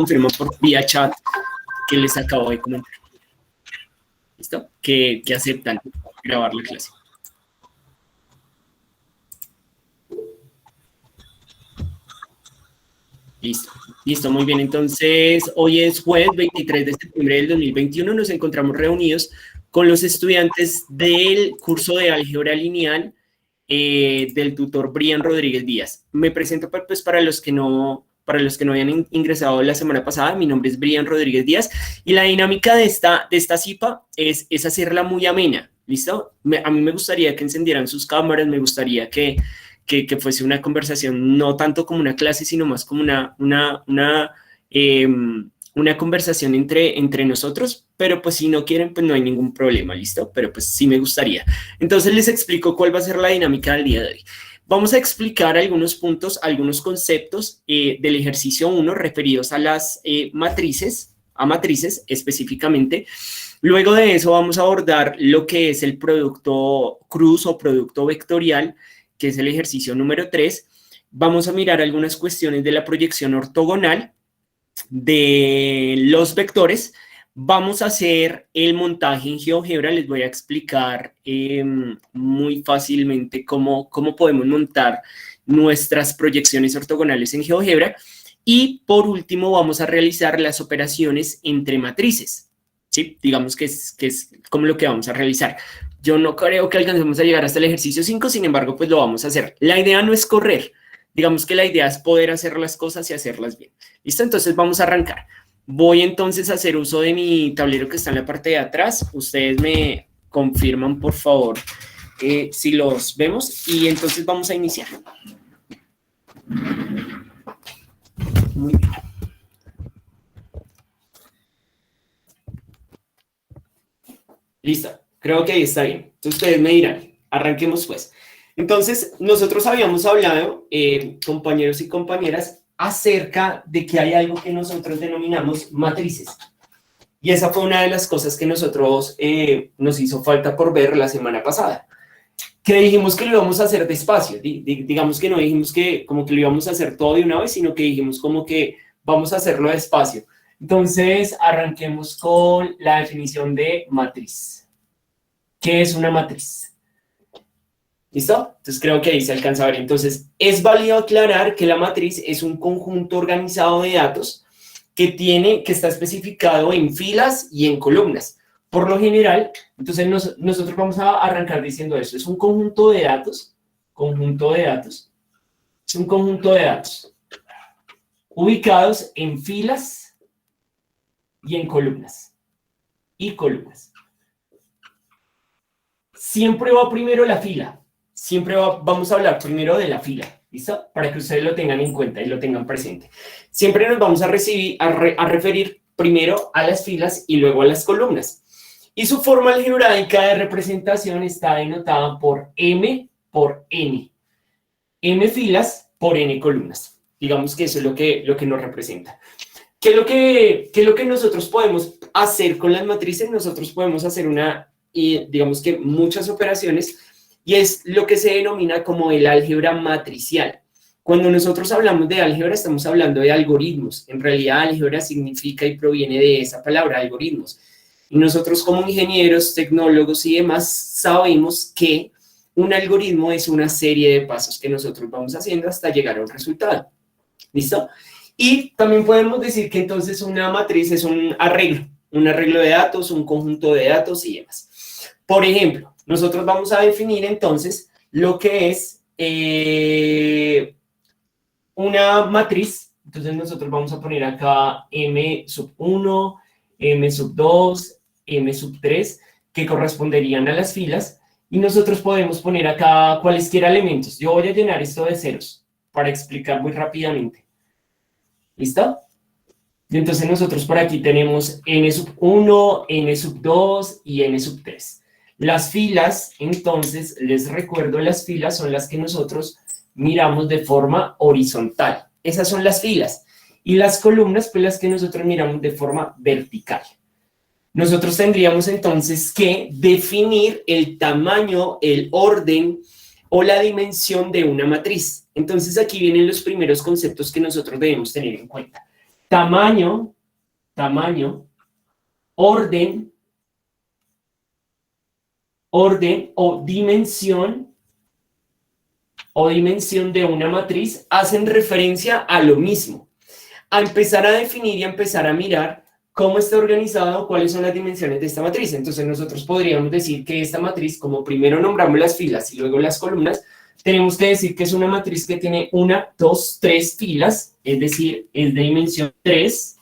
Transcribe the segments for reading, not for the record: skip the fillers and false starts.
confirmo por vía chat que les acabo de comentar. ¿Listo? Que aceptan grabar la clase. Listo, muy bien. Entonces, hoy es jueves 23 de septiembre del 2021. Nos encontramos reunidos con los estudiantes del curso de álgebra lineal del tutor Brian Rodríguez Díaz. Me presento pues para los que no habían ingresado la semana pasada. Mi nombre es Brian Rodríguez Díaz y la dinámica de esta CIPA es hacerla muy amena. ¿Listo? A mí me gustaría que encendieran sus cámaras, me gustaría que fuese una conversación no tanto como una clase, sino más como una conversación entre nosotros, pero pues si no quieren, pues no hay ningún problema, ¿listo? Pero pues sí me gustaría. Entonces les explico cuál va a ser la dinámica del día de hoy. Vamos a explicar algunos puntos, algunos conceptos del ejercicio 1 referidos a las matrices específicamente. Luego de eso vamos a abordar lo que es el producto cruz o producto vectorial, que es el ejercicio número 3. Vamos a mirar algunas cuestiones de la proyección ortogonal de los vectores. Vamos a hacer el montaje en GeoGebra. Les voy a explicar muy fácilmente cómo podemos montar nuestras proyecciones ortogonales en GeoGebra. Y por último vamos a realizar las operaciones entre matrices. ¿Sí? Digamos que es como lo que vamos a realizar. Yo no creo que alcancemos a llegar hasta el ejercicio 5, sin embargo, pues lo vamos a hacer. La idea no es correr. Digamos que la idea es poder hacer las cosas y hacerlas bien. ¿Listo? Entonces vamos a arrancar. Voy entonces a hacer uso de mi tablero que está en la parte de atrás. Ustedes me confirman, por favor, si los vemos. Y entonces vamos a iniciar. Muy bien. Listo. Creo que ahí está bien. Entonces ustedes me dirán, arranquemos pues. Entonces, nosotros habíamos hablado, compañeros y compañeras, acerca de que hay algo que nosotros denominamos matrices. Y esa fue una de las cosas que nosotros nos hizo falta por ver la semana pasada. Que dijimos que lo íbamos a hacer despacio. Digamos que no dijimos que como que lo íbamos a hacer todo de una vez, sino que dijimos como que vamos a hacerlo despacio. Entonces, arranquemos con la definición de matriz. ¿Qué es una matriz? ¿Listo? Entonces creo que ahí se alcanza a ver. Entonces, es válido aclarar que la matriz es un conjunto organizado de datos que está especificado en filas y en columnas. Por lo general, entonces nosotros vamos a arrancar diciendo eso. Es un conjunto de datos, es un conjunto de datos ubicados en filas y en columnas. Siempre va primero la fila. Vamos a hablar primero de la fila, ¿listo? Para que ustedes lo tengan en cuenta y lo tengan presente. Siempre nos vamos a referir primero a las filas y luego a las columnas. Y su forma algebraica de representación está denotada por M por N. M filas por N columnas. Digamos que eso es lo que nos representa. ¿Qué es lo que nosotros podemos hacer con las matrices? Nosotros podemos hacer digamos que muchas operaciones, y es lo que se denomina como el álgebra matricial. Cuando nosotros hablamos de álgebra, estamos hablando de algoritmos. En realidad, álgebra significa y proviene de esa palabra, algoritmos. Y nosotros como ingenieros, tecnólogos y demás, sabemos que un algoritmo es una serie de pasos que nosotros vamos haciendo hasta llegar a un resultado. ¿Listo? Y también podemos decir que entonces una matriz es un arreglo de datos, un conjunto de datos y demás. Por ejemplo, nosotros vamos a definir entonces lo que es una matriz. Entonces nosotros vamos a poner acá M sub 1, M sub 2, M sub 3, que corresponderían a las filas. Y nosotros podemos poner acá cualesquiera elementos. Yo voy a llenar esto de ceros para explicar muy rápidamente. ¿Listo? Y entonces nosotros por aquí tenemos N sub 1, N sub 2 y N sub 3. Las filas, entonces, les recuerdo, las filas son las que nosotros miramos de forma horizontal. Esas son las filas. Y las columnas, pues las que nosotros miramos de forma vertical. Nosotros tendríamos entonces que definir el tamaño, el orden o la dimensión de una matriz. Entonces aquí vienen los primeros conceptos que nosotros debemos tener en cuenta. tamaño, orden o dimensión de una matriz hacen referencia a lo mismo. A empezar a definir y a empezar a mirar cómo está organizado, cuáles son las dimensiones de esta matriz. Entonces nosotros podríamos decir que esta matriz, como primero nombramos las filas y luego las columnas, tenemos que decir que es una matriz que tiene 1, 2, 3 filas, es decir, es de dimensión 3,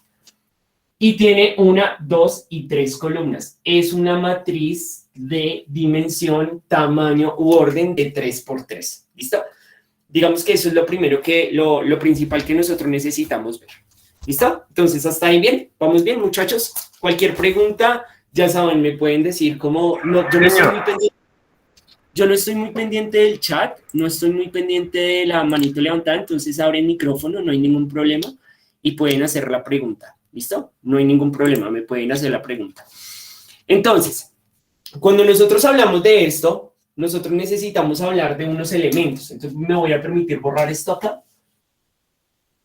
y tiene 1, 2 y 3 columnas. Es una matriz de dimensión, tamaño u orden de 3 por 3. ¿Listo? Digamos que eso es lo primero lo principal que nosotros necesitamos ver. ¿Listo? Entonces, ¿hasta ahí bien? ¿Vamos bien, muchachos? Cualquier pregunta, ya saben, me pueden decir cómo... No, yo no estoy muy pendiente del chat, no estoy muy pendiente de la manito levantada, entonces abren micrófono, no hay ningún problema y pueden hacer la pregunta. ¿Listo? No hay ningún problema, me pueden hacer la pregunta. Entonces, cuando nosotros hablamos de esto, nosotros necesitamos hablar de unos elementos. Entonces me voy a permitir borrar esto acá.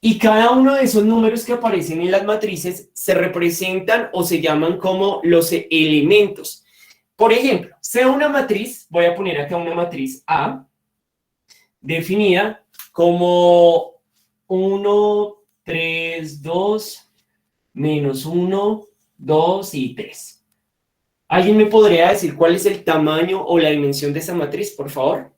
Y cada uno de esos números que aparecen en las matrices se representan o se llaman como los elementos. Por ejemplo, sea una matriz, voy a poner acá una matriz A, definida como 1, 3, 2, menos 1, 2 y 3. ¿Alguien me podría decir cuál es el tamaño o la dimensión de esa matriz, por favor?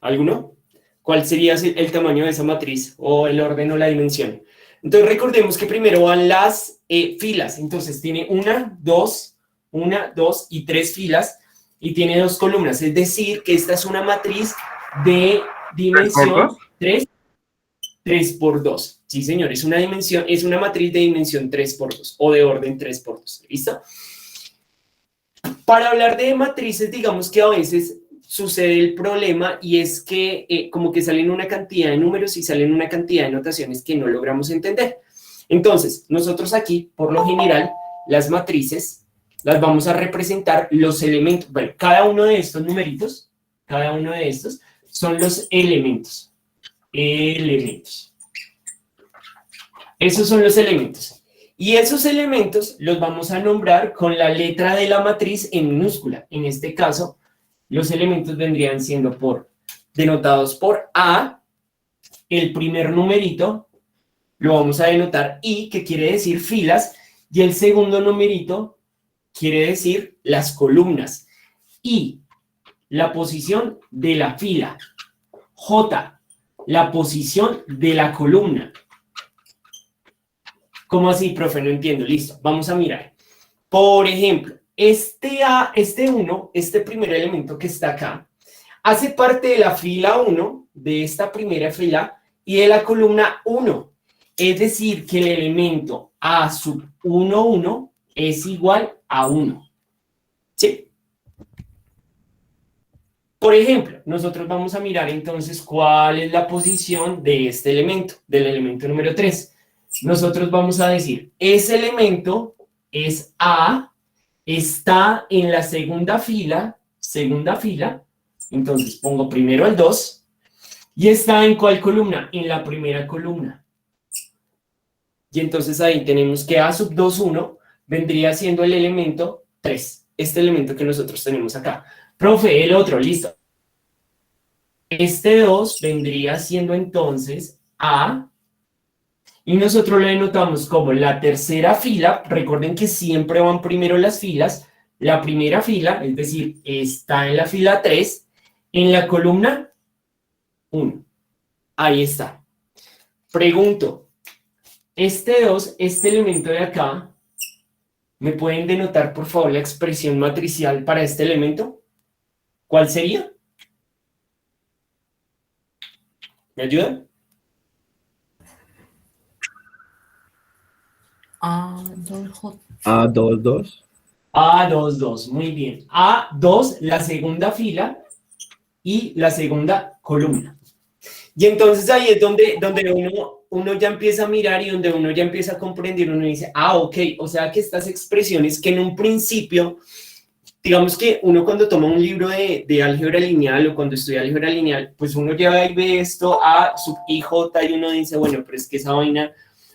¿Alguno? ¿Cuál sería el tamaño de esa matriz o el orden o la dimensión? Entonces recordemos que primero van las filas. Entonces tiene 1, 2 y 3 filas y tiene 2 columnas. Es decir, que esta es una matriz de dimensión 3 por 2. Sí, señor, es una matriz de dimensión 3 por 2 o de orden 3 por 2. ¿Listo? Para hablar de matrices, digamos que a veces sucede el problema y es que como que salen una cantidad de números y salen una cantidad de notaciones que no logramos entender. Entonces, nosotros aquí, por lo general, las matrices las vamos a representar los elementos. Bueno, cada uno de estos numeritos, cada uno de estos son los elementos. Esos son los elementos. Y esos elementos los vamos a nombrar con la letra de la matriz en minúscula. En este caso, los elementos vendrían siendo denotados por A, el primer numerito, lo vamos a denotar I, que quiere decir filas, y el segundo numerito quiere decir las columnas. I, la posición de la fila. J, la posición de la columna. ¿Cómo así, profe? No entiendo. Listo, vamos a mirar. Por ejemplo, este primer elemento que está acá, hace parte de la fila 1, de esta primera fila, y de la columna 1. Es decir, que el elemento A sub 1, 1 es igual a 1. ¿Sí? Por ejemplo, nosotros vamos a mirar entonces cuál es la posición de este elemento, del elemento número 3. Nosotros vamos a decir, ese elemento es A, está en la segunda fila, entonces pongo primero el 2, y está en ¿cuál columna? En la primera columna. Y entonces ahí tenemos que A sub 2, 1 vendría siendo el elemento 3, este elemento que nosotros tenemos acá. Profe, el otro, listo. Este 2 vendría siendo entonces A, y nosotros lo denotamos como la tercera fila. Recuerden que siempre van primero las filas. La primera fila, es decir, está en la fila 3, en la columna 1. Ahí está. Pregunto, este 2, este elemento de acá, ¿me pueden denotar, por favor, la expresión matricial para este elemento? ¿Cuál sería? ¿Me ayudan? A2, A22. A22, muy bien. A2, la segunda fila y la segunda columna. Y entonces ahí es donde uno ya empieza a mirar y donde uno ya empieza a comprender, uno dice, ok, o sea que estas expresiones que en un principio digamos que uno cuando toma un libro de álgebra lineal o cuando estudia álgebra lineal, pues uno lleva y ve esto a sub i j y uno dice, bueno, pero es que esa vaina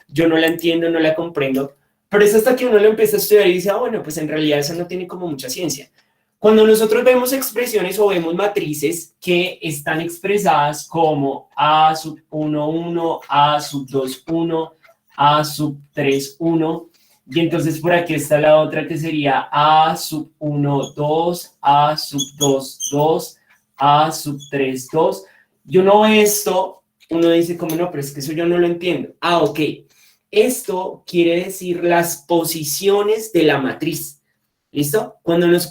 yo no la entiendo, no la comprendo. Pero es hasta que uno lo empieza a estudiar y dice, ah, bueno, pues en realidad eso no tiene como mucha ciencia. Cuando nosotros vemos expresiones o vemos matrices que están expresadas como a sub 1, 1, a sub 2, 1, a sub 3, 1, y entonces por aquí está la otra que sería a sub 1, 2, a sub 2, 2, a sub 3, 2. Y uno ve esto, uno dice, ¿cómo no? Pero es que eso yo no lo entiendo. Ah, ok. Esto quiere decir las posiciones de la matriz. ¿Listo?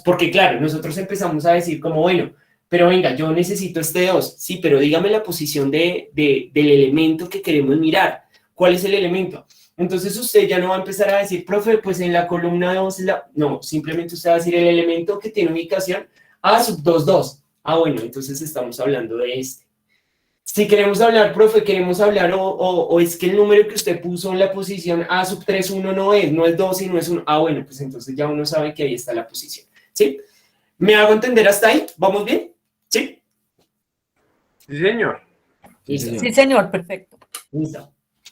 Porque claro, nosotros empezamos a decir como, bueno, pero venga, yo necesito este 2. Sí, pero dígame la posición del elemento que queremos mirar. ¿Cuál es el elemento? Entonces usted ya no va a empezar a decir, profe, pues en la columna 2, no, simplemente usted va a decir el elemento que tiene ubicación A sub 2, 2. Ah, bueno, entonces estamos hablando de este. Si queremos hablar, profe, queremos hablar, o es que el número que usted puso en la posición A sub 3, 1 no es 2 sino es 1. Ah, bueno, pues entonces ya uno sabe que ahí está la posición. ¿Sí? ¿Me hago entender hasta ahí? ¿Vamos bien? ¿Sí? Sí, señor. Listo. Sí, señor, perfecto.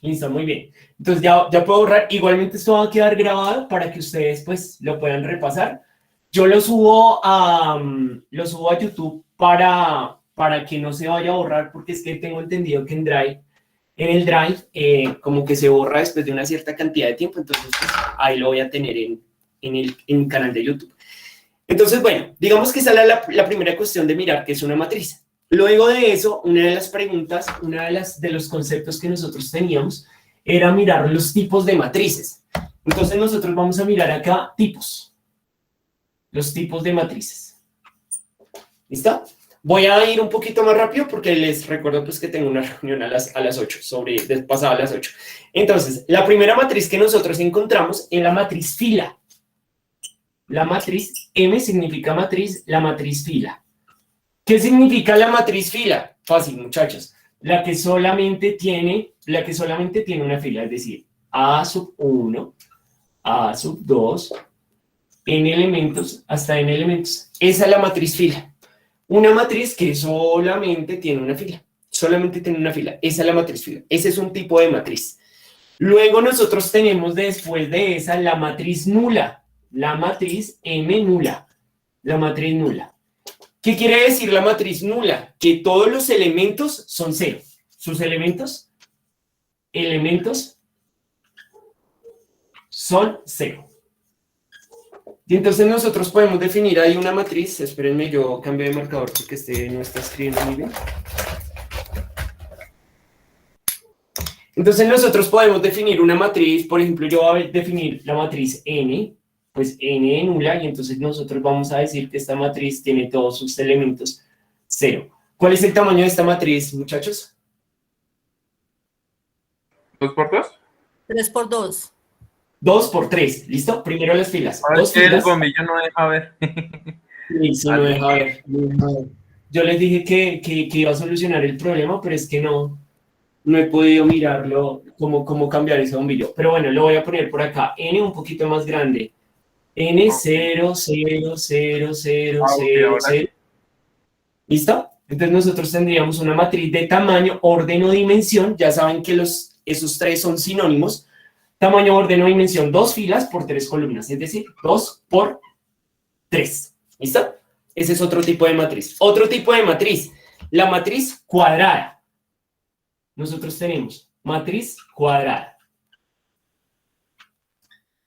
Listo, muy bien. Entonces ya puedo borrar. Igualmente esto va a quedar grabado para que ustedes pues lo puedan repasar. Yo lo subo a YouTube para que no se vaya a borrar, porque es que tengo entendido que en el Drive, como que se borra después de una cierta cantidad de tiempo, entonces pues, ahí lo voy a tener en el canal de YouTube. Entonces, bueno, digamos que esa es la primera cuestión de mirar qué es una matriz. Luego de eso, una de las preguntas, de los conceptos que nosotros teníamos, era mirar los tipos de matrices. Entonces nosotros vamos a mirar acá tipos. Los tipos de matrices. ¿Listo? Voy a ir un poquito más rápido porque les recuerdo pues que tengo una reunión a las 8, pasada a las 8. Entonces, la primera matriz que nosotros encontramos es la matriz fila. La matriz M significa matriz, la matriz fila. ¿Qué significa la matriz fila? Fácil, muchachos. La que solamente tiene una fila, es decir, A sub 1, A sub 2, N elementos, hasta N elementos. Esa es la matriz fila. Una matriz que solamente tiene una fila. Solamente tiene una fila. Esa es la matriz fila. Ese es un tipo de matriz. Luego nosotros tenemos después de esa la matriz nula. La matriz M nula. La matriz nula. ¿Qué quiere decir la matriz nula? Que todos los elementos son cero. Sus elementos son cero. Y entonces nosotros podemos definir ahí una matriz. Espérenme, yo cambio de marcador porque este no está escribiendo muy bien. Entonces nosotros podemos definir una matriz. Por ejemplo, yo voy a definir la matriz N, pues N de nula, y entonces nosotros vamos a decir que esta matriz tiene todos sus elementos cero. ¿Cuál es el tamaño de esta matriz, muchachos? ¿2 por 2? 3 por 2. 2 por 3, ¿listo? Primero las filas. Ahora Dos es que el filas. bombillo no deja ver. Listo, no deja ver. Yo les dije que iba a solucionar el problema, pero es que no he podido mirarlo, cómo cambiar ese bombillo. Pero bueno, lo voy a poner por acá. N un poquito más grande. N 0, 0, 0, 0, 0, 0. ¿Listo? Entonces nosotros tendríamos una matriz de tamaño, orden o dimensión. Ya saben que esos tres son sinónimos. Tamaño, orden o dimensión, 2 filas por 3 columnas. Es decir, 2 por 3. ¿Listo? Ese es otro tipo de matriz. Otro tipo de matriz, la matriz cuadrada. Nosotros tenemos matriz cuadrada.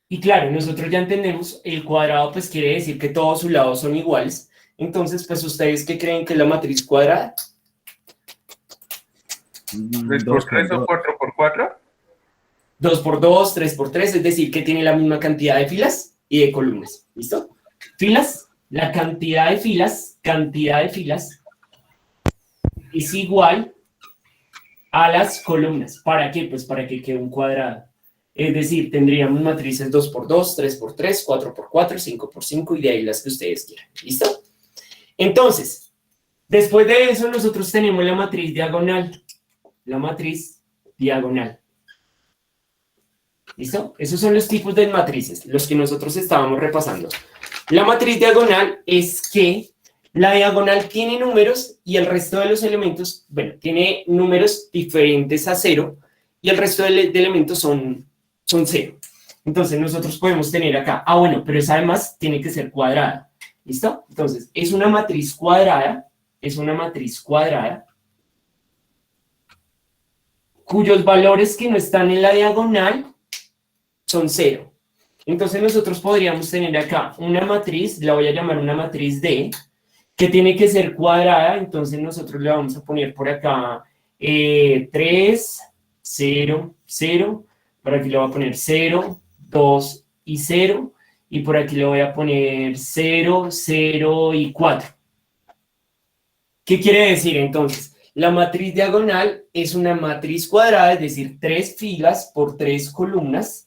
Y claro, nosotros ya entendemos, el cuadrado pues quiere decir que todos sus lados son iguales. Entonces, pues, ¿ustedes qué creen que es la matriz cuadrada? 3 por 3 o 4 por 4. 2 por 2, 3 por 3, es decir, que tiene la misma cantidad de filas y de columnas. ¿Listo? Filas, la cantidad de filas es igual a las columnas. ¿Para qué? Pues para que quede un cuadrado. Es decir, tendríamos matrices 2 por 2, 3 por 3, 4 por 4, 5 por 5 y de ahí las que ustedes quieran. ¿Listo? Entonces, después de eso nosotros tenemos la matriz diagonal. La matriz diagonal. ¿Listo? Esos son los tipos de matrices, los que nosotros estábamos repasando. La matriz diagonal es que la diagonal tiene números y el resto de los elementos, bueno, tiene números diferentes a 0 y el resto de elementos son 0. Entonces nosotros podemos tener acá, bueno, pero esa además tiene que ser cuadrada. ¿Listo? Entonces, es una matriz cuadrada, cuyos valores que no están en la diagonal son 0. Entonces nosotros podríamos tener acá una matriz, la voy a llamar una matriz D, que tiene que ser cuadrada, entonces nosotros le vamos a poner por acá 3, 0, 0, por aquí le voy a poner 0, 2 y 0, y por aquí le voy a poner 0, 0 y 4. ¿Qué quiere decir entonces? La matriz diagonal es una matriz cuadrada, es decir, 3 filas por 3 columnas,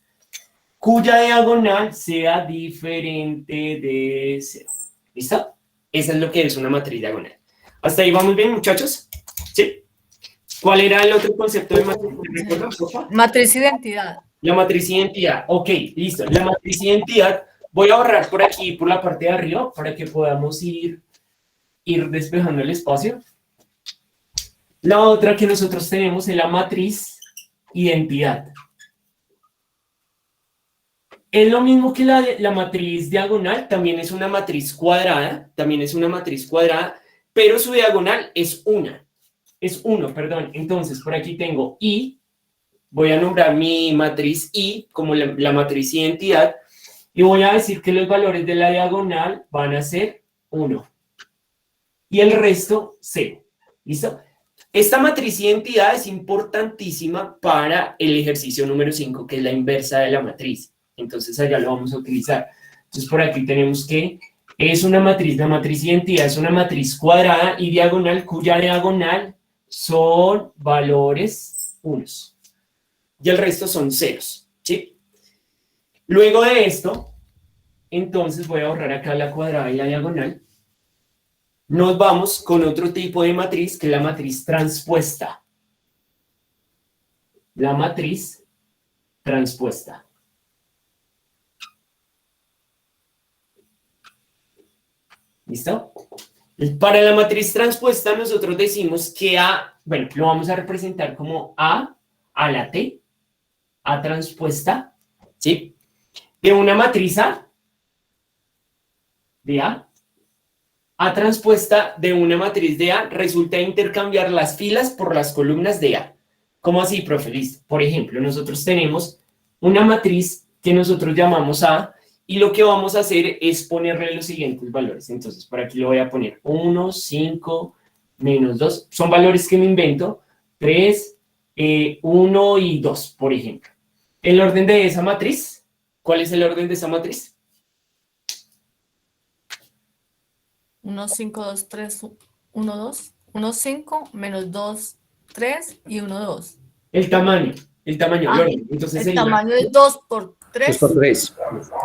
cuya diagonal sea diferente de 0. ¿Listo? Esa es lo que es una matriz diagonal. ¿Hasta ahí vamos bien, muchachos? ¿Sí? ¿Cuál era el otro concepto de matriz? Matriz identidad. La matriz identidad. Ok, listo. La matriz identidad, voy a borrar por aquí, por la parte de arriba, para que podamos ir despejando el espacio. La otra que nosotros tenemos es la matriz identidad. Es lo mismo que la matriz diagonal, también es una matriz cuadrada, pero su diagonal es 1, perdón. Entonces, por aquí tengo I, voy a nombrar mi matriz I como la matriz identidad, y voy a decir que los valores de la diagonal van a ser 1, y el resto 0. ¿Listo? Esta matriz identidad es importantísima para el ejercicio número 5, que es la inversa de la matriz. Entonces allá lo vamos a utilizar. Entonces por aquí tenemos que es una matriz, la matriz identidad es una matriz cuadrada y diagonal cuya diagonal son valores 1 y el resto son ceros, ¿sí? Luego de esto, entonces voy a borrar acá la cuadrada y la diagonal. Nos vamos con otro tipo de matriz que es la matriz transpuesta. La matriz transpuesta. ¿Listo? Para la matriz transpuesta nosotros decimos que A, bueno, lo vamos a representar como A la T, A transpuesta, ¿sí? De una matriz A, de A transpuesta de una matriz de A resulta intercambiar las filas por las columnas de A. ¿Cómo así, profe? Listo. Por ejemplo, nosotros tenemos una matriz que nosotros llamamos A, y lo que vamos a hacer es ponerle los siguientes valores. Entonces, por aquí le voy a poner 1, 5, menos 2. Son valores que me invento. 3, 1 y 2, por ejemplo. El orden de esa matriz, ¿cuál es el orden de esa matriz? 1, 5, 2, 3, 1, 2. 1, 5, menos 2, 3 y 1, 2. El tamaño, el orden. Entonces, el tamaño es 2 por 3. 2 por 3.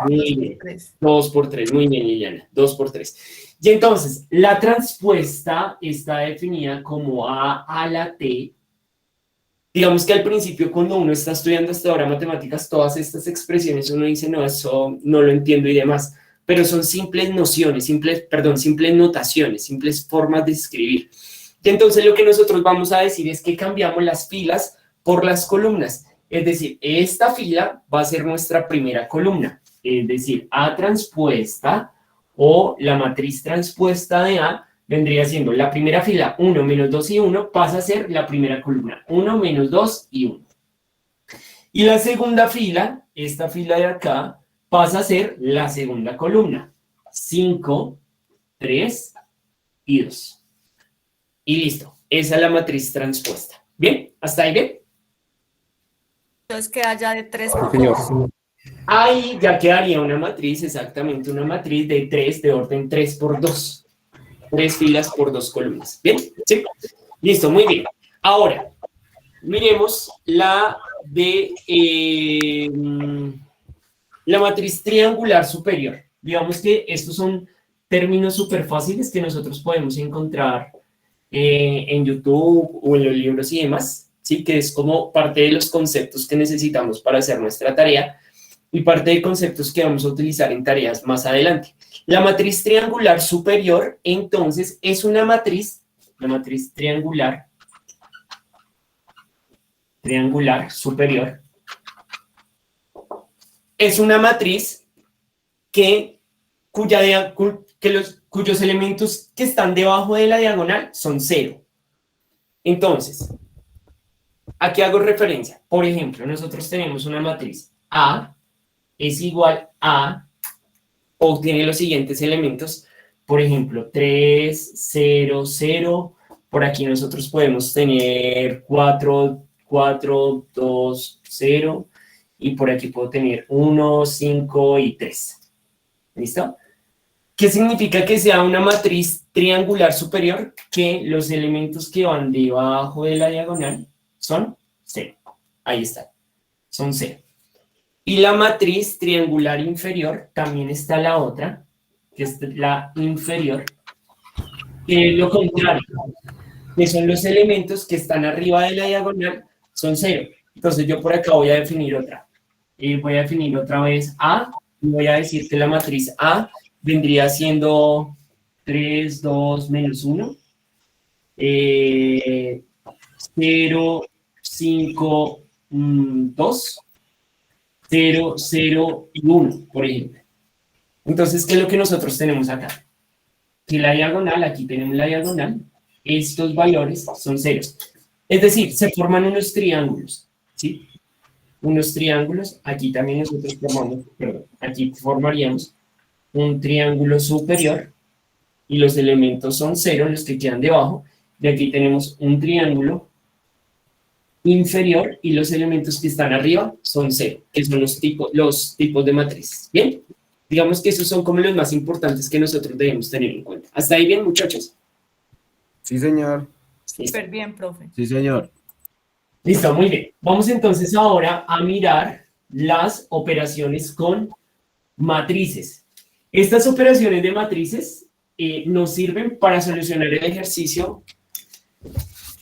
Muy bien. 2 por 3, muy bien, Liliana. 2 por 3. Y entonces, la transpuesta está definida como A la T. Digamos que al principio, cuando uno está estudiando hasta ahora matemáticas, todas estas expresiones, uno dice, no, eso no lo entiendo y demás. Pero son simples nociones, simples notaciones, simples formas de escribir. Y entonces, lo que nosotros vamos a decir es que cambiamos las filas por las columnas. Es decir, esta fila va a ser nuestra primera columna. Es decir, A transpuesta o la matriz transpuesta de A vendría siendo la primera fila 1 menos 2 y 1 pasa a ser la primera columna 1 menos 2 y 1. Y la segunda fila, esta fila de acá, pasa a ser la segunda columna 5, 3 y 2. Y listo, esa es la matriz transpuesta. ¿Bien? ¿Hasta ahí bien? Entonces queda ya de 3 por Señor. 2. Ahí ya quedaría una matriz, exactamente una matriz de 3, de orden 3 por 2. 3 filas por 2 columnas. ¿Bien? ¿Sí? Listo, muy bien. Ahora, miremos la de la matriz triangular superior. Digamos que estos son términos súper fáciles que nosotros podemos encontrar en YouTube o en los libros y demás, ¿sí? Que es como parte de los conceptos que necesitamos para hacer nuestra tarea. y parte de conceptos que vamos a utilizar en tareas más adelante. La matriz triangular superior, entonces, es una matriz, la matriz triangular superior, es una matriz cuyos elementos que están debajo de la diagonal son 0. Entonces, ¿a qué hago referencia? Por ejemplo, nosotros tenemos una matriz A es igual a, o tiene los siguientes elementos, por ejemplo, 3, 0, 0. Por aquí nosotros podemos tener 4, 4, 2, 0. Y por aquí puedo tener 1, 5 y 3. ¿Listo? ¿Qué significa que sea una matriz triangular superior? Que los elementos que van debajo de la diagonal son 0. Ahí está. Son 0. Y la matriz triangular inferior, también está la otra, que es la inferior, que es lo contrario, que son los elementos que están arriba de la diagonal, son 0. Entonces yo por acá voy a definir otra. Voy a definir otra vez A, y voy a decir que la matriz A vendría siendo 3, 2, menos 1, 0, 5, 2, 0, 0 y 1, por ejemplo. Entonces, ¿qué es lo que nosotros tenemos acá? Que la diagonal, aquí tenemos la diagonal, estos valores son ceros. Es decir, se forman unos triángulos, ¿sí? Unos triángulos, aquí también nosotros formamos, perdón, aquí formaríamos un triángulo superior y los elementos son 0, los que quedan debajo. De aquí tenemos un triángulo inferior y los elementos que están arriba son 0, que son los tipos de matrices. ¿Bien? Digamos que esos son como los más importantes que nosotros debemos tener en cuenta. ¿Hasta ahí bien, muchachos? Sí, señor. Súper bien, profe. Sí, señor. Listo, muy bien. Vamos entonces ahora a mirar las operaciones con matrices. Estas operaciones de matrices nos sirven para solucionar el ejercicio.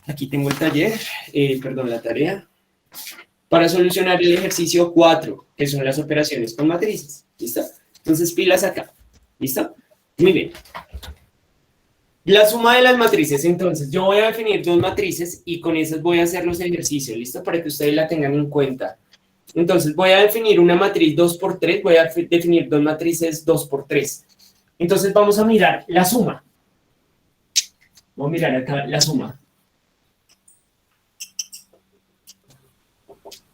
Aquí tengo el taller, perdón, la tarea. Para solucionar el ejercicio 4, que son las operaciones con matrices. ¿Listo? Entonces, pilas acá. ¿Listo? Muy bien. La suma de las matrices, entonces, yo voy a definir dos matrices y con esas voy a hacer los ejercicios, ¿listo? Para que ustedes la tengan en cuenta. Entonces, voy a definir una matriz 2×3, voy a definir dos matrices 2×3. Entonces, vamos a mirar la suma. Vamos a mirar acá la suma.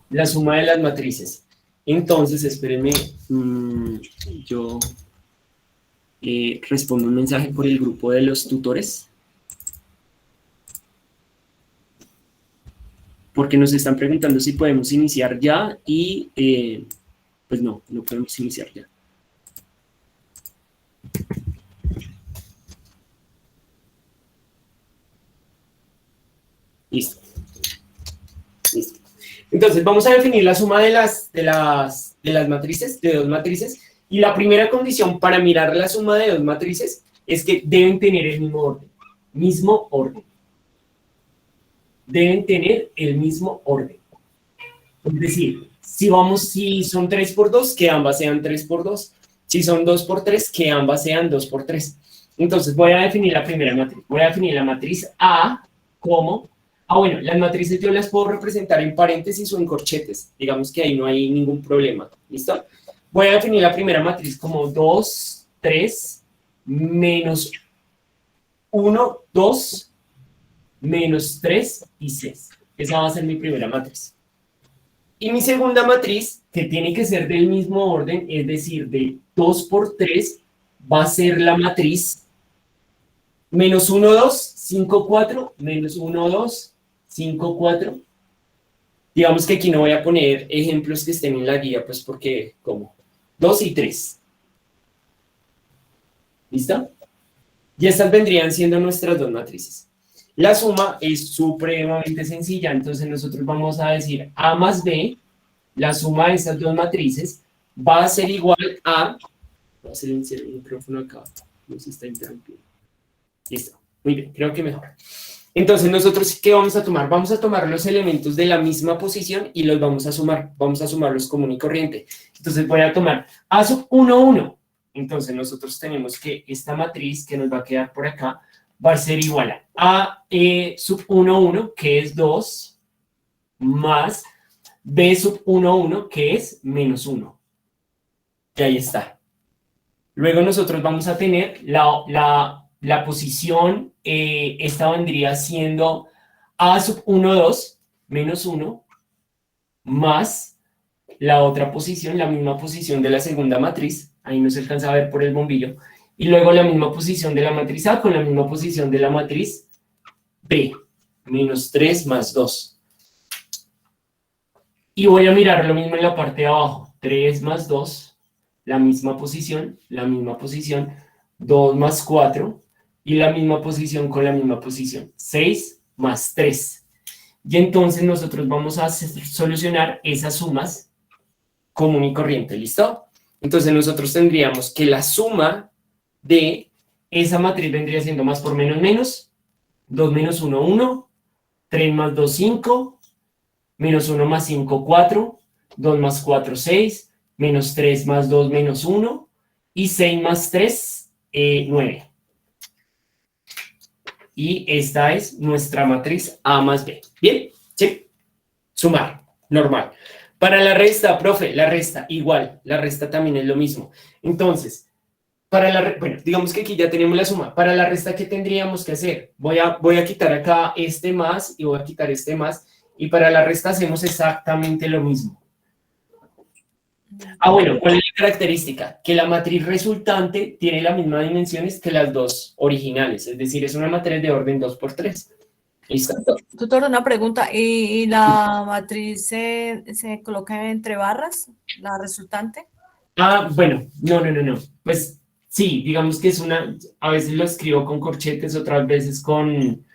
La suma de las matrices. Entonces, espérenme, yo respondo un mensaje por el grupo de los tutores. Porque nos están preguntando si podemos iniciar ya y pues no podemos iniciar ya. Listo. Listo. Entonces, vamos a definir la suma de las matrices, de dos matrices. Y la primera condición para mirar la suma de dos matrices es que deben tener el mismo orden. Mismo orden. Deben tener el mismo orden. Es decir, si son 3×2, que ambas sean 3×2. Si son 2×3, que ambas sean 2×3. Entonces, voy a definir la primera matriz. Voy a definir la matriz A como... bueno, las matrices yo las puedo representar en paréntesis o en corchetes. Digamos que ahí no hay ningún problema. ¿Listo? Voy a definir la primera matriz como 2, 3, menos 1, 2, menos 3 y 6. Esa va a ser mi primera matriz. Y mi segunda matriz, que tiene que ser del mismo orden, es decir, de 2×3, va a ser la matriz menos 1, 2, 5, 4, menos 1, 2, 5, 4. Digamos que aquí no voy a poner ejemplos que estén en la guía, pues porque, ¿cómo? 2 y 3. ¿Listo? Y estas vendrían siendo nuestras dos matrices. La suma es supremamente sencilla, entonces nosotros vamos a decir A más B, la suma de estas dos matrices, va a ser igual a... Voy a silenciar el micrófono acá, no se está interrumpiendo. Listo, muy bien, creo que mejor. Entonces, nosotros, ¿qué vamos a tomar? Vamos a tomar los elementos de la misma posición y los vamos a sumarlos común y corriente. Entonces, voy a tomar A sub 1, 1. Entonces, nosotros tenemos que esta matriz que nos va a quedar por acá va a ser igual a sub 1, 1, que es 2, más B sub 1, 1, que es menos 1. Y ahí está. Luego nosotros vamos a tener la posición, esta vendría siendo A sub 1, 2, menos 1, más la otra posición, la misma posición de la segunda matriz, ahí no se alcanza a ver por el bombillo, y luego la misma posición de la matriz A con la misma posición de la matriz B, menos 3 más 2. Y voy a mirar lo mismo en la parte de abajo, 3 más 2, la misma posición, 2 más 4, y la misma posición con la misma posición, 6 más 3. Y entonces nosotros vamos a solucionar esas sumas común y corriente, ¿listo? Entonces nosotros tendríamos que la suma de esa matriz vendría siendo más por menos menos, 2 menos 1, 1, 3 más 2, 5, menos 1 más 5, 4, 2 más 4, 6, menos 3 más 2, menos 1, y 6 más 3, 9. Y esta es nuestra matriz A más B. ¿Bien? ¿Sí? Sumar, normal. Para la resta, profe, la resta, igual. La resta también es lo mismo. Entonces, bueno, digamos que aquí ya tenemos la suma. Para la resta, ¿qué tendríamos que hacer? Voy a quitar acá este más y voy a quitar este más. Y para la resta hacemos exactamente lo mismo. Ah, bueno, ¿cuál es la característica? Que la matriz resultante tiene las mismas dimensiones que las dos originales, es decir, es una matriz de orden 2 por 3. ¿Listo? Tutor, una pregunta, ¿y la matriz se coloca entre barras, la resultante? Ah, bueno, no. Pues sí, digamos que a veces lo escribo con corchetes, otras veces con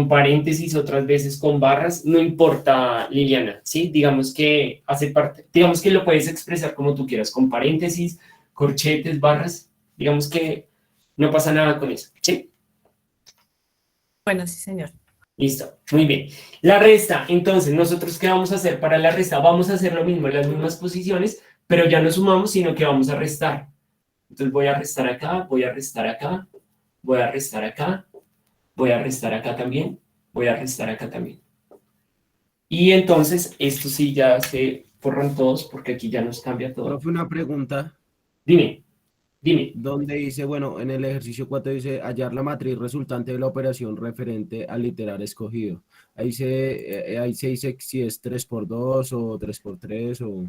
paréntesis, otras veces con barras, no importa, Liliana, ¿sí? Digamos que hace parte, digamos que lo puedes expresar como tú quieras, con paréntesis, corchetes, barras, digamos que no pasa nada con eso, ¿sí? Bueno, sí, señor. Listo, muy bien. La resta, entonces, ¿nosotros qué vamos a hacer para la resta? Vamos a hacer lo mismo, las mismas posiciones, pero ya no sumamos, sino que vamos a restar. Entonces voy a restar acá, voy a restar acá, voy a restar acá, voy a restar acá también, voy a restar acá también. Y entonces, esto sí ya se forran todos, porque aquí ya nos cambia todo. Profe, una pregunta. Dime. Donde dice, bueno, en el ejercicio 4 dice hallar la matriz resultante de la operación referente al literal escogido. Ahí se dice si es 3 por 2 o 3 por 3 o...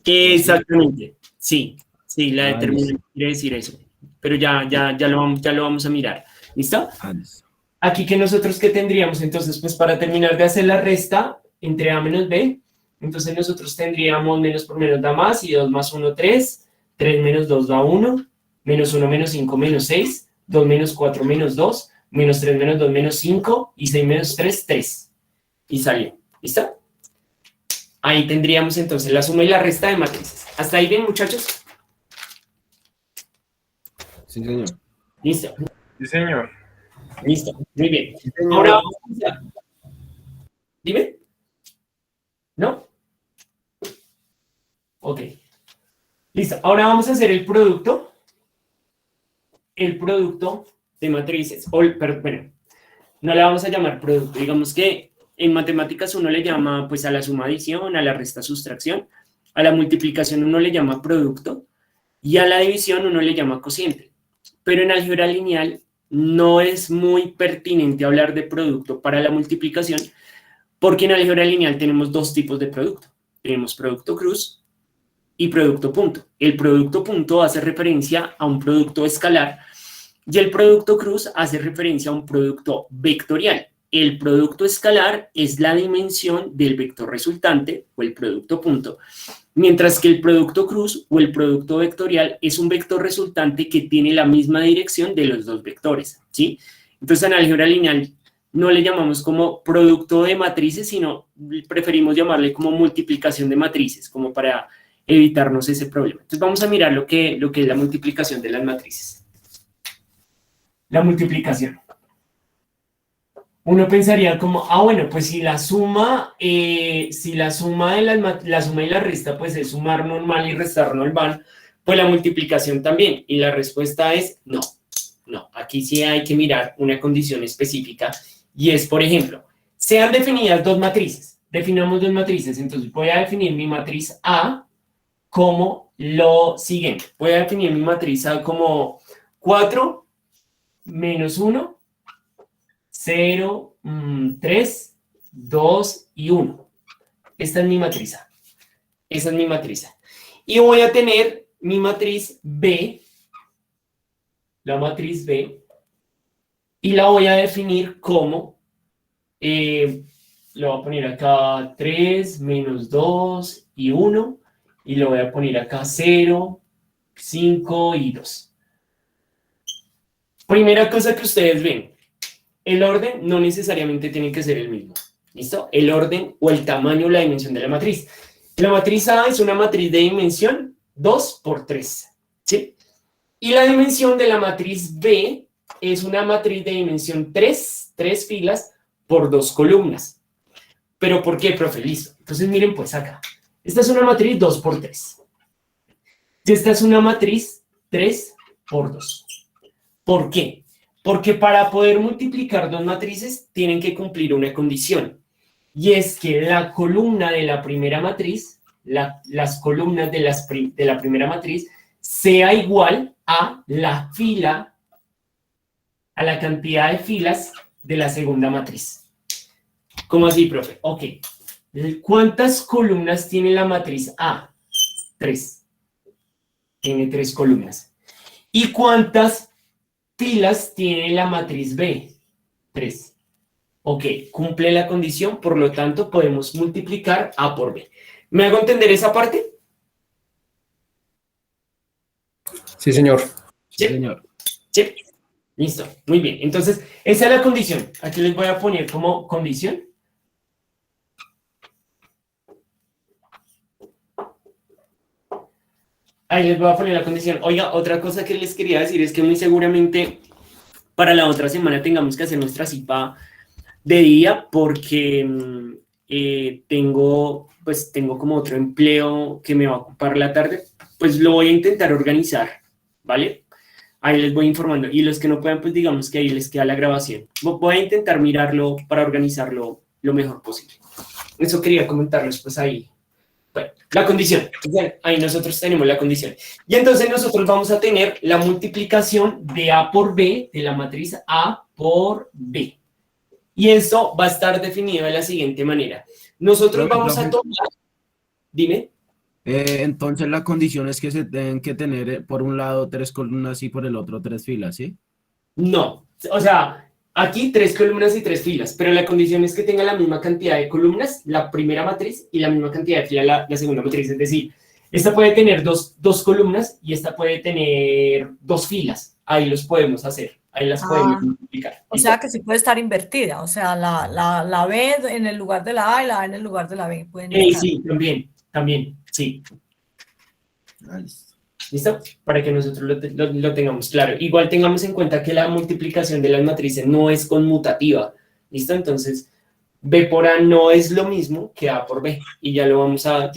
Exactamente, sí, la Ah, determinación listo. quiere decir eso. Pero ya lo vamos a mirar. ¿Listo? Ah, listo. Aquí que nosotros, ¿qué tendríamos? Entonces, pues para terminar de hacer la resta entre A menos B, entonces nosotros tendríamos menos por menos da más, y 2 más 1, 3, 3 menos 2 da 1, menos 1 menos 5 menos 6, 2 menos 4 menos 2, menos 3 menos 2 menos 5, y 6 menos 3, 3. Y salió. ¿Listo? Ahí tendríamos entonces la suma y la resta de matrices. ¿Hasta ahí bien, muchachos? Sí, señor. Listo. Sí, señor. Listo, muy bien. Sí, señor. Ahora vamos a... Dime. ¿No? Ok. Listo. Ahora vamos a hacer el producto. El producto de matrices. Bueno, no le vamos a llamar producto. Digamos que en matemáticas uno le llama pues a la suma adición, a la resta sustracción, a la multiplicación uno le llama producto y a la división uno le llama cociente. Pero en álgebra lineal no es muy pertinente hablar de producto para la multiplicación, porque en álgebra lineal tenemos dos tipos de producto. Tenemos producto cruz y producto punto. El producto punto hace referencia a un producto escalar y el producto cruz hace referencia a un producto vectorial. El producto escalar es la dimensión del vector resultante o el producto punto, mientras que el producto cruz o el producto vectorial es un vector resultante que tiene la misma dirección de los dos vectores, ¿sí? Entonces, en álgebra lineal no le llamamos como producto de matrices, sino preferimos llamarle como multiplicación de matrices, como para evitarnos ese problema. Entonces, vamos a mirar lo que es la multiplicación de las matrices. La multiplicación. uno pensaría como, bueno, pues si la suma, la suma y la resta, pues es sumar normal y restar normal, pues la multiplicación también. Y la respuesta es no, no. Aquí sí hay que mirar una condición específica y es, por ejemplo, sean definidas dos matrices. Definamos dos matrices, entonces voy a definir mi matriz A como lo siguiente. Voy a definir mi matriz A como 4 menos 1, 0, 3, 2 y 1. Esta es mi matriz A. Esa es mi matriz A. Y voy a tener mi matriz B, la matriz B, y la voy a definir como, lo voy a poner acá 3, menos 2 y 1, y lo voy a poner acá 0, 5 y 2. Primera cosa que ustedes ven, el orden no necesariamente tiene que ser el mismo. ¿Listo? El orden o el tamaño o la dimensión de la matriz. La matriz A es una matriz de dimensión 2 por 3. ¿Sí? Y la dimensión de la matriz B es una matriz de dimensión 3 filas por 2 columnas. ¿Pero por qué, profe? Listo. Entonces miren pues acá. Esta es una matriz 2 por 3. Y esta es una matriz 3 por 2. ¿Por qué? Porque para poder multiplicar dos matrices tienen que cumplir una condición. Y es que la columna de la primera matriz, las columnas de la primera matriz, sea igual a la fila, a la cantidad de filas de la segunda matriz. ¿Cómo así, profe? Ok. ¿Cuántas columnas tiene la matriz A? 3. Tiene 3 columnas. ¿Y cuántas filas tiene la matriz B? 3. Ok, cumple la condición, por lo tanto podemos multiplicar A por B. ¿Me hago entender esa parte? Sí, señor. Sí, Señor. sí. Listo, muy bien. Entonces, esa es la condición. Aquí les voy a poner como condición. Ahí les voy a poner la condición. Oiga, otra cosa que les quería decir es que muy seguramente para la otra semana tengamos que hacer nuestra CIPA de día porque tengo como otro empleo que me va a ocupar la tarde. Pues lo voy a intentar organizar, ¿vale? Ahí les voy informando. Y los que no puedan, pues digamos que ahí les queda la grabación. Voy a intentar mirarlo para organizarlo lo mejor posible. Eso quería comentarles pues ahí. Bueno, la condición. Bien, ahí nosotros tenemos la condición. Y entonces nosotros vamos a tener la multiplicación de A por B, de la matriz A por B. Y esto va a estar definido de la siguiente manera. Nosotros vamos a tomar... Dime. Entonces la condición es que se tienen que tener por un lado 3 columnas y por el otro 3 filas, ¿sí? No, o sea, aquí 3 columnas y 3 filas, pero la condición es que tenga la misma cantidad de columnas, la primera matriz, y la misma cantidad de filas, la segunda matriz. Es decir, esta puede tener dos columnas y esta puede tener 2 filas. Ahí los podemos hacer, ahí las podemos multiplicar. O sea que sí puede estar invertida, o sea, la B en el lugar de la A y la A en el lugar de la B. Pueden estar. Sí, también, sí. ¿Listo? Para que nosotros lo tengamos claro. Igual tengamos en cuenta que la multiplicación de las matrices no es conmutativa. ¿Listo? Entonces, B por A no es lo mismo que A por B. Y ya lo vamos a...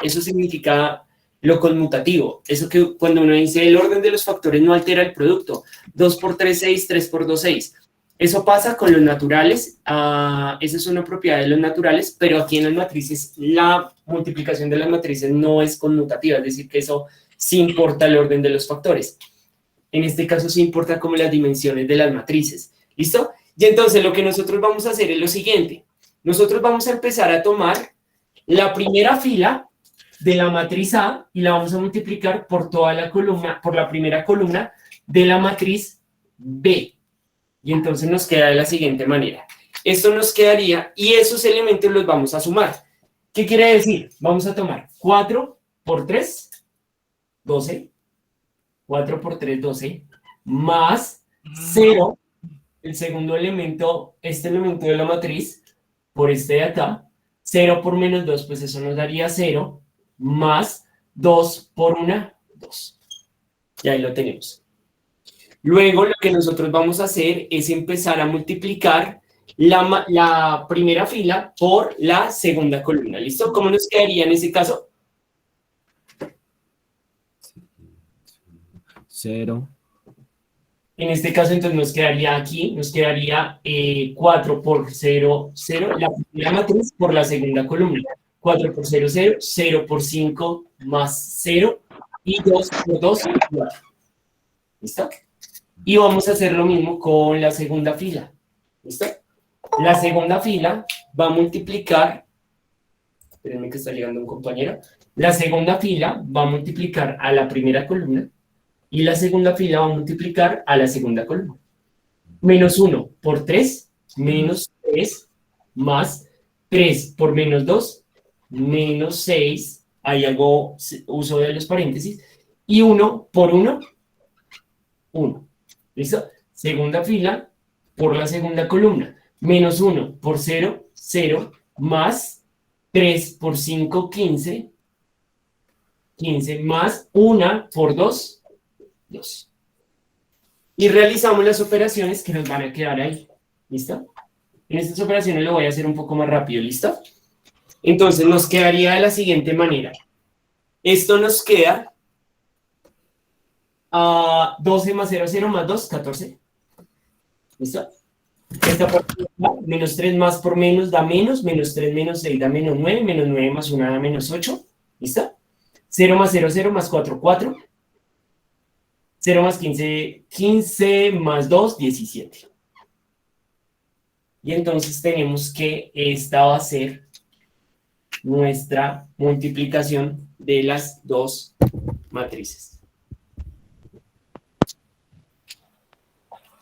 eso significa lo conmutativo. Eso que cuando uno dice el orden de los factores no altera el producto. 2 por 3, 6, 3 por 2, 6. Eso pasa con los naturales. Esa es una propiedad de los naturales, pero aquí en las matrices la multiplicación de las matrices no es conmutativa. Es decir, que eso sí importa el orden de los factores. En este caso sí importa como las dimensiones de las matrices. ¿Listo? Y entonces lo que nosotros vamos a hacer es lo siguiente. Nosotros vamos a empezar a tomar la primera fila de la matriz A y la vamos a multiplicar por toda la columna, por la primera columna de la matriz B. Y entonces nos queda de la siguiente manera. Esto nos quedaría y esos elementos los vamos a sumar. ¿Qué quiere decir? Vamos a tomar 4 por 3, 12. 4 por 3, 12. Más 0, el segundo elemento, este elemento de la matriz, por este de acá. 0 por menos 2, pues eso nos daría 0. Más 2 por 1, 2. Y ahí lo tenemos. Luego lo que nosotros vamos a hacer es empezar a multiplicar la primera fila por la segunda columna. ¿Listo? ¿Cómo nos quedaría en ese caso? 0. En este caso, entonces, nos quedaría aquí, nos quedaría 4 por 0, 0, la primera matriz por la segunda columna. 4 por 0, 0, 0 por 5 más 0, y 2 por 2, 4. ¿Listo? Y vamos a hacer lo mismo con la segunda fila. ¿Listo? La segunda fila va a multiplicar, espérenme que está llegando un compañero, la segunda fila va a multiplicar a la primera columna, y la segunda fila va a multiplicar a la segunda columna. Menos 1 por 3, menos 3, más 3 por menos 2, menos 6, ahí hago uso de los paréntesis, y 1 por 1, 1. ¿Listo? Segunda fila por la segunda columna. Menos 1 por 0, 0, más 3 por 5, 15, 15, más 1 por 2, 2. Y realizamos las operaciones que nos van a quedar ahí. ¿Listo? En estas operaciones lo voy a hacer un poco más rápido. ¿Listo? Entonces nos quedaría de la siguiente manera. Esto nos queda 12 más 0, 0 más 2, 14. ¿Listo? Esta parte menos 3 más por menos da menos, menos 3 menos 6 da menos 9, menos 9 más 1 da menos 8. ¿Listo? 0 más 0, 0 más 4, 4. 0 más 15, 15 más 2, 17. Y entonces tenemos que esta va a ser nuestra multiplicación de las dos matrices.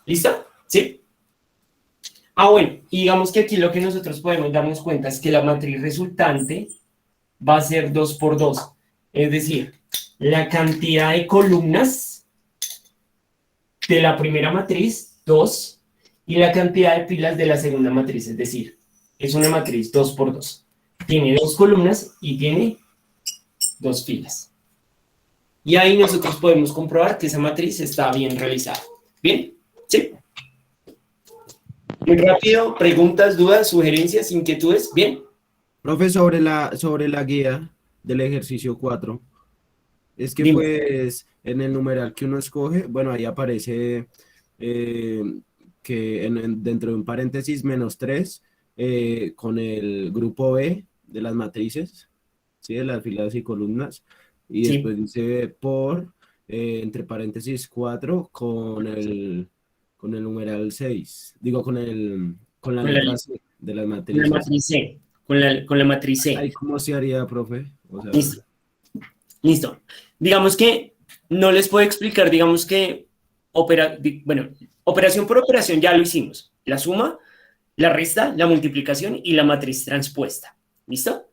¿Listo? ¿Sí? Bueno, y digamos que aquí lo que nosotros podemos darnos cuenta es que la matriz resultante va a ser 2 por 2. Es decir, la cantidad de columnas de la primera matriz, 2, y la cantidad de filas de la segunda matriz, es decir, es una matriz 2 por 2. Tiene 2 columnas y tiene 2 filas. Y ahí nosotros podemos comprobar que esa matriz está bien realizada. ¿Bien? ¿Sí? Muy rápido, preguntas, dudas, sugerencias, inquietudes. ¿Bien? Profe, sobre la guía del ejercicio 4, es que Dime. pues en el numeral que uno escoge, bueno, ahí aparece que dentro de un paréntesis menos 3 con el grupo B de las matrices, ¿sí? De las filas y columnas, y Sí. después dice por, entre paréntesis 4 con el numeral 6, digo con la letra C de las Con la matrices. matriz C. Con la matriz C. Ahí, ¿cómo se haría, profe? O sea, Listo. Listo. Digamos que no les puedo explicar, digamos que operación por operación ya lo hicimos. La suma, la resta, la multiplicación y la matriz transpuesta. ¿Listo?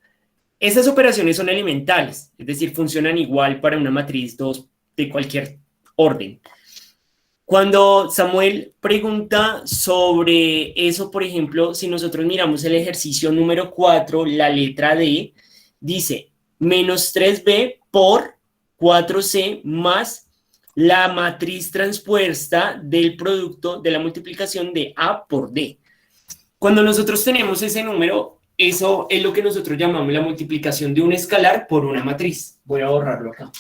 Esas operaciones son elementales, es decir, funcionan igual para una matriz 2 de cualquier orden. Cuando Samuel pregunta sobre eso, por ejemplo, si nosotros miramos el ejercicio número 4, la letra D, dice menos 3b por 4c más la matriz transpuesta del producto de la multiplicación de A por D. Cuando nosotros tenemos ese número, eso es lo que nosotros llamamos la multiplicación de un escalar por una matriz. Voy a borrarlo acá.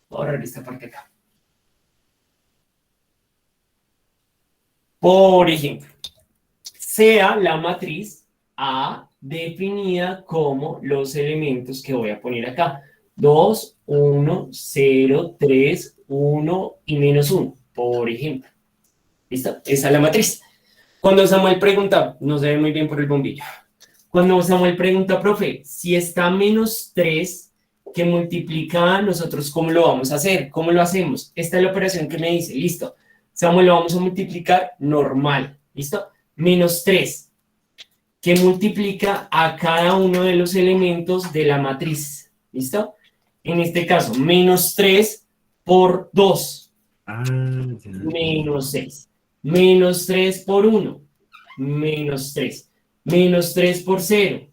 Voy a borrar esta parte acá. Por ejemplo, sea la matriz A definida como los elementos que voy a poner acá. 2, 1, 0, 3, 1 y menos 1, por ejemplo. ¿Listo? Esa es la matriz. Cuando Samuel pregunta, no se ve muy bien por el bombillo. Cuando Samuel pregunta, profe, si está menos 3 que multiplica, nosotros, ¿cómo lo vamos a hacer? ¿Cómo lo hacemos? Esta es la operación que me dice, listo. Samuel, lo vamos a multiplicar normal, ¿listo? Menos 3, que multiplica a cada uno de los elementos de la matriz, ¿listo? En este caso, menos 3 por 2, menos 6. Menos 3 por 1, menos 3. Menos 3 por 0,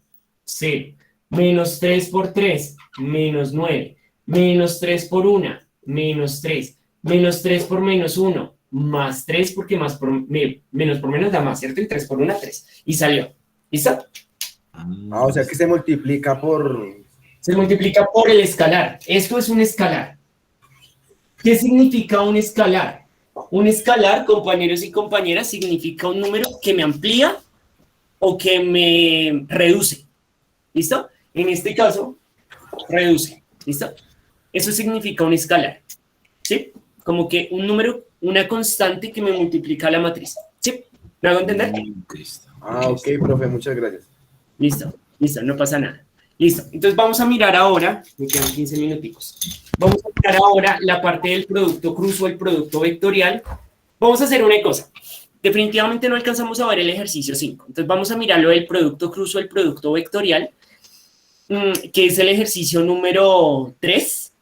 0. Menos 3 por 3, menos 9. Menos 3 por 1, menos 3. Menos 3 por menos 1, más 3, porque menos por menos da más, ¿cierto? Y 3 por 1, 3. Y salió. ¿Listo? Ah, o sea que se multiplica por... Se multiplica por el escalar. Esto es un escalar. ¿Qué significa un escalar? Un escalar, compañeros y compañeras, significa un número que me amplía o que me reduce. ¿Listo? En este caso, reduce. ¿Listo? Eso significa un escalar. ¿Sí? Como que un número, una constante que me multiplica la matriz. ¿Sí? ¿Me hago entender? Ah, ok, profe, muchas gracias. Listo, listo, no pasa nada. Listo, entonces vamos a mirar ahora, me quedan 15 minuticos. Vamos a mirar ahora la parte del producto cruz o el producto vectorial. Vamos a hacer una cosa. Definitivamente no alcanzamos a ver el ejercicio 5. Entonces vamos a mirar lo del producto cruz o el producto vectorial, que es el ejercicio número 3.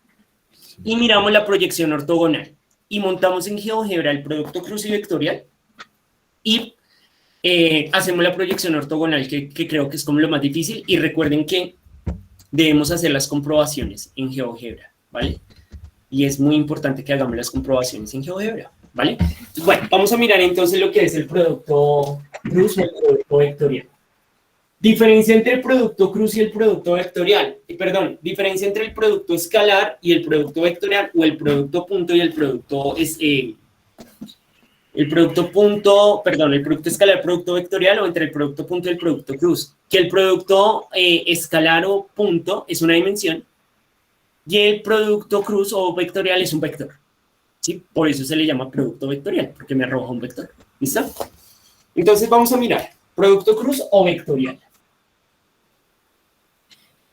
Y miramos la proyección ortogonal. Y montamos en GeoGebra el producto cruz y vectorial. Y hacemos la proyección ortogonal, que creo que es como lo más difícil. Y recuerden que debemos hacer las comprobaciones en GeoGebra, ¿vale? Y es muy importante que hagamos las comprobaciones en GeoGebra, ¿vale? Entonces, bueno, vamos a mirar entonces lo que es el producto cruz y el producto vectorial. Diferencia entre el producto cruz y el producto vectorial. Perdón, diferencia entre el producto escalar y el producto vectorial, o el producto punto y el producto el producto escalar, producto vectorial, o entre el producto punto y el producto cruz. Que el producto escalar o punto es una dimensión y el producto cruz o vectorial es un vector. ¿Sí? Por eso se le llama producto vectorial, porque me arroja un vector. ¿Listo? Entonces vamos a mirar, producto cruz o vectorial.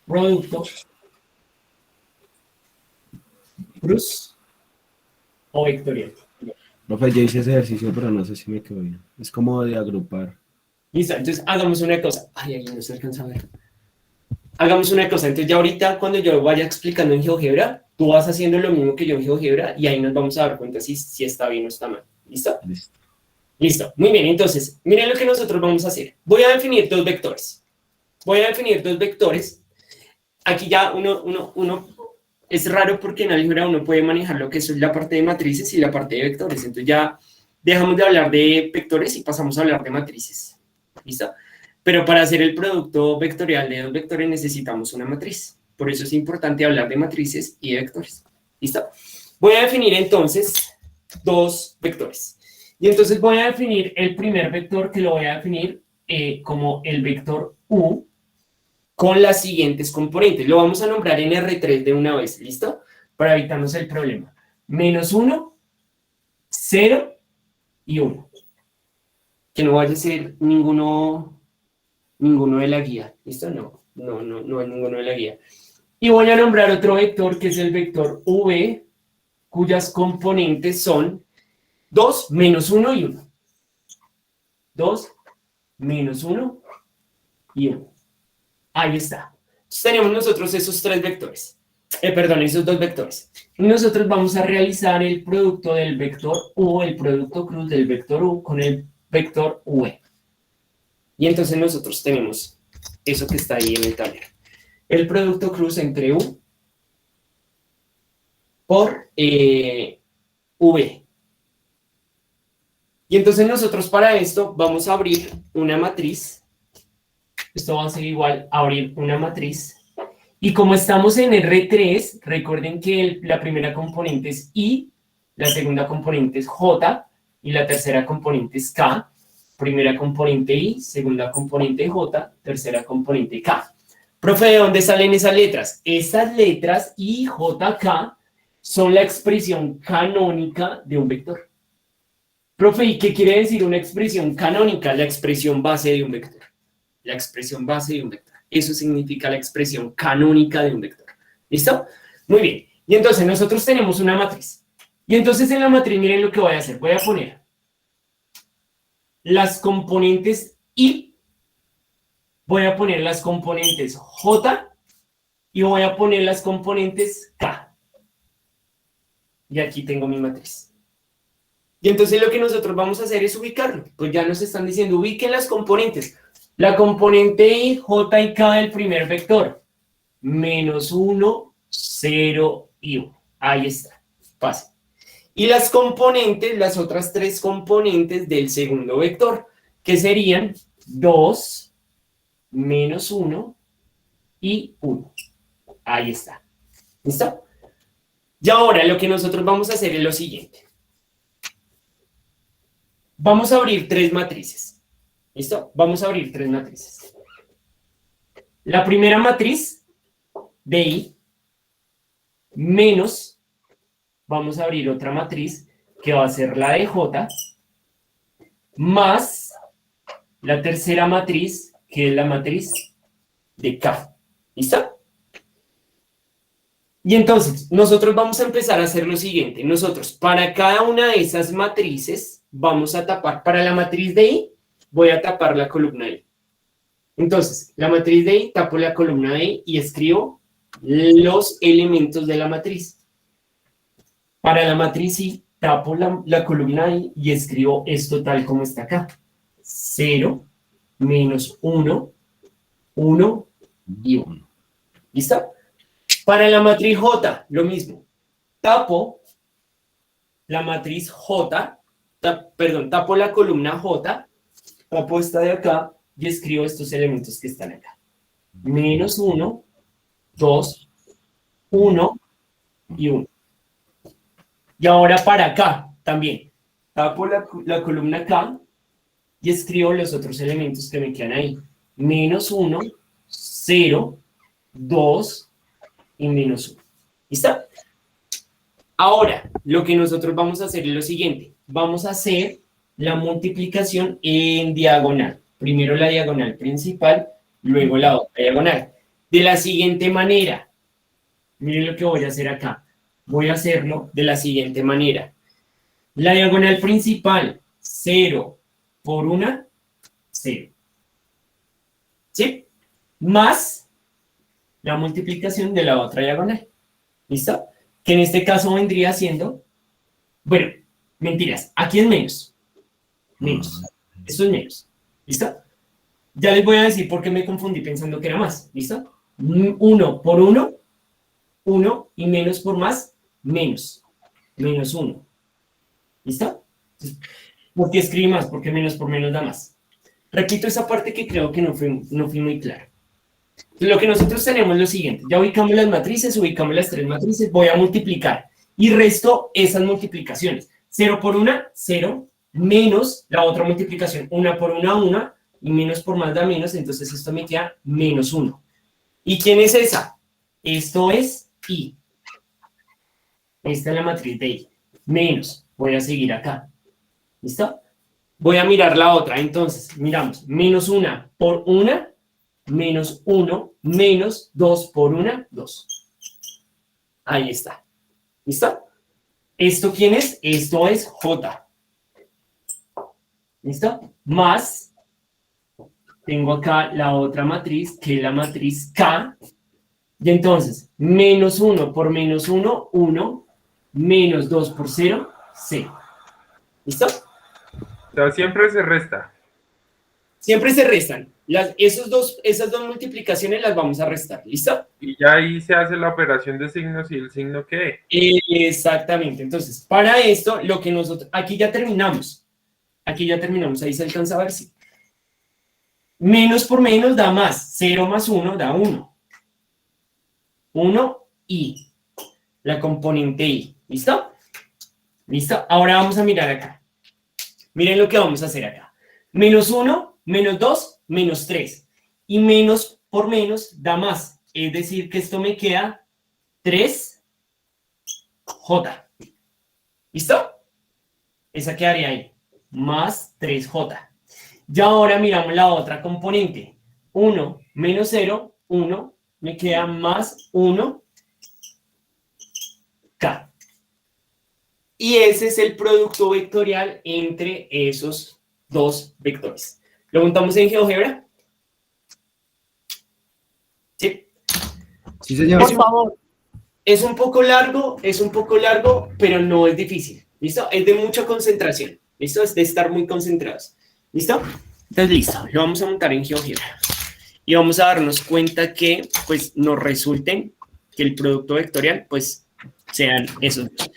Producto cruz o vectorial. Profe, yo hice ese ejercicio, pero no sé si me quedó bien. Es como de agrupar. Listo, entonces hagamos una cosa. Ay, no se alcanza a ver. Hagamos una cosa. Entonces ya ahorita cuando yo vaya explicando en GeoGebra, tú vas haciendo lo mismo que yo en GeoGebra y ahí nos vamos a dar cuenta si está bien o está mal. ¿Listo? Listo. Listo. Muy bien, entonces, miren lo que nosotros vamos a hacer. Voy a definir dos vectores. Aquí ya uno es raro porque en álgebra uno puede manejar lo que es la parte de matrices y la parte de vectores. Entonces ya dejamos de hablar de vectores y pasamos a hablar de matrices. ¿Listo? Pero para hacer el producto vectorial de dos vectores necesitamos una matriz. Por eso es importante hablar de matrices y de vectores. ¿Listo? Voy a definir entonces dos vectores. Y entonces voy a definir el primer vector, que lo voy a definir como el vector U, con las siguientes componentes. Lo vamos a nombrar en R3 de una vez, ¿listo? Para evitarnos el problema. -1, 0 y 1. Que no vaya a ser ninguno de la guía, ¿listo? No es ninguno de la guía. Y voy a nombrar otro vector que es el vector V, cuyas componentes son 2, -1 y 1. 2, -1 y 1. Ahí está. Entonces tenemos nosotros esos tres vectores. Esos dos vectores. Y nosotros vamos a realizar el producto del vector U, el producto cruz del vector U con el vector V. Y entonces nosotros tenemos eso que está ahí en el tablero. El producto cruz entre U por V. Y entonces nosotros para esto vamos a abrir una matriz. Esto va a ser igual a abrir una matriz. Y como estamos en R3, recuerden que la primera componente es I, la segunda componente es J y la tercera componente es K. Primera componente I, segunda componente J, tercera componente K. Profe, ¿de dónde salen esas letras? Esas letras I, J, K son la expresión canónica de un vector. Profe, ¿y qué quiere decir una expresión canónica? La expresión base de un vector. La expresión base de un vector. Eso significa la expresión canónica de un vector. ¿Listo? Muy bien. Y entonces nosotros tenemos una matriz. Y entonces en la matriz, miren lo que voy a hacer. Voy a poner las componentes I, voy a poner las componentes J y voy a poner las componentes K. Y aquí tengo mi matriz. Y entonces lo que nosotros vamos a hacer es ubicarlo. Pues ya nos están diciendo, ubiquen las componentes. La componente I, J y K del primer vector. -1, 0 y 1. Ahí está. Fácil. Y las componentes, las otras tres componentes del segundo vector, que serían 2, menos 1 y 1. Ahí está. ¿Listo? Y ahora lo que nosotros vamos a hacer es lo siguiente. Vamos a abrir tres matrices. ¿Listo? Vamos a abrir tres matrices. La primera matriz de I menos, vamos a abrir otra matriz que va a ser la de J, más la tercera matriz, que es la matriz de K. ¿Listo? Y entonces, nosotros vamos a empezar a hacer lo siguiente. Nosotros, para cada una de esas matrices, vamos a tapar, para la matriz de I, voy a tapar la columna I. Entonces, la matriz de I, tapo la columna I y escribo los elementos de la matriz. Para la matriz I, tapo la columna I y escribo esto tal como está acá. 0, menos 1, 1 y 1. ¿Listo? Para la matriz J, lo mismo. Tapo la matriz J, tapo la columna J, tapo esta de acá y escribo estos elementos que están acá. Menos 1, 2, 1 y 1. Y ahora para acá también. Tapo la columna K y escribo los otros elementos que me quedan ahí. Menos 1, 0, 2 y menos 1. ¿Listo? Ahora, lo que nosotros vamos a hacer es lo siguiente. Vamos a hacer la multiplicación en diagonal. Primero la diagonal principal, luego la otra diagonal. De la siguiente manera. Miren lo que voy a hacer acá. Voy a hacerlo de la siguiente manera. La diagonal principal, 0 por 1, 0. ¿Sí? Más la multiplicación de la otra diagonal. ¿Listo? Que en este caso vendría siendo, bueno, mentiras, aquí es menos. Menos. Esto es menos. ¿Listo? Ya les voy a decir por qué me confundí pensando que era más. ¿Listo? 1 por 1, 1 y menos por más, menos. Menos 1. ¿Listo? ¿Por qué escribí más? Porque menos por menos da más. Repito esa parte que creo que no fui muy claro. Lo que nosotros tenemos es lo siguiente. Ya ubicamos las matrices, ubicamos las tres matrices, voy a multiplicar. Y resto esas multiplicaciones. 0 por 1, 0, menos la otra multiplicación. 1 por 1, 1, y menos por más da menos, entonces esto me queda menos 1. ¿Y quién es esa? Esto es I. Esta es la matriz de I. Menos, voy a seguir acá. ¿Listo? Voy a mirar la otra, entonces, miramos. Menos 1 por 1, menos 1, menos 2 por 1, 2. Ahí está. ¿Listo? ¿Esto quién es? Esto es J. ¿Listo? Más, tengo acá la otra matriz, que es la matriz K. Y entonces, menos 1 por menos 1, 1, menos 2 por 0, 0. ¿Listo? O sea, siempre se resta. Siempre se restan. Esas dos multiplicaciones las vamos a restar. ¿Listo? Y ya ahí se hace la operación de signos y el signo ¿qué? Exactamente. Entonces, para esto, lo que nosotros... Aquí ya terminamos. Aquí ya terminamos. Ahí se alcanza a ver si... Menos por menos da más. 0 más 1 da 1. 1 y la componente I. ¿Listo? ¿Listo? Ahora vamos a mirar acá. Miren lo que vamos a hacer acá. Menos 1, menos 2, menos 3. Y menos por menos da más. Es decir, que esto me queda 3J. ¿Listo? Esa quedaría ahí. Más 3J. Y ahora miramos la otra componente. 1 menos 0, 1. Me queda más 1K. Y ese es el producto vectorial entre esos dos vectores. ¿Lo montamos en GeoGebra? ¿Sí? Sí, señor. Por favor. Es un poco largo, pero no es difícil. ¿Listo? Es de mucha concentración. ¿Listo? Es de estar muy concentrados. ¿Listo? Entonces, listo. Lo vamos a montar en GeoGebra. Y vamos a darnos cuenta que, pues, nos resulten que el producto vectorial, pues, sean esos dos.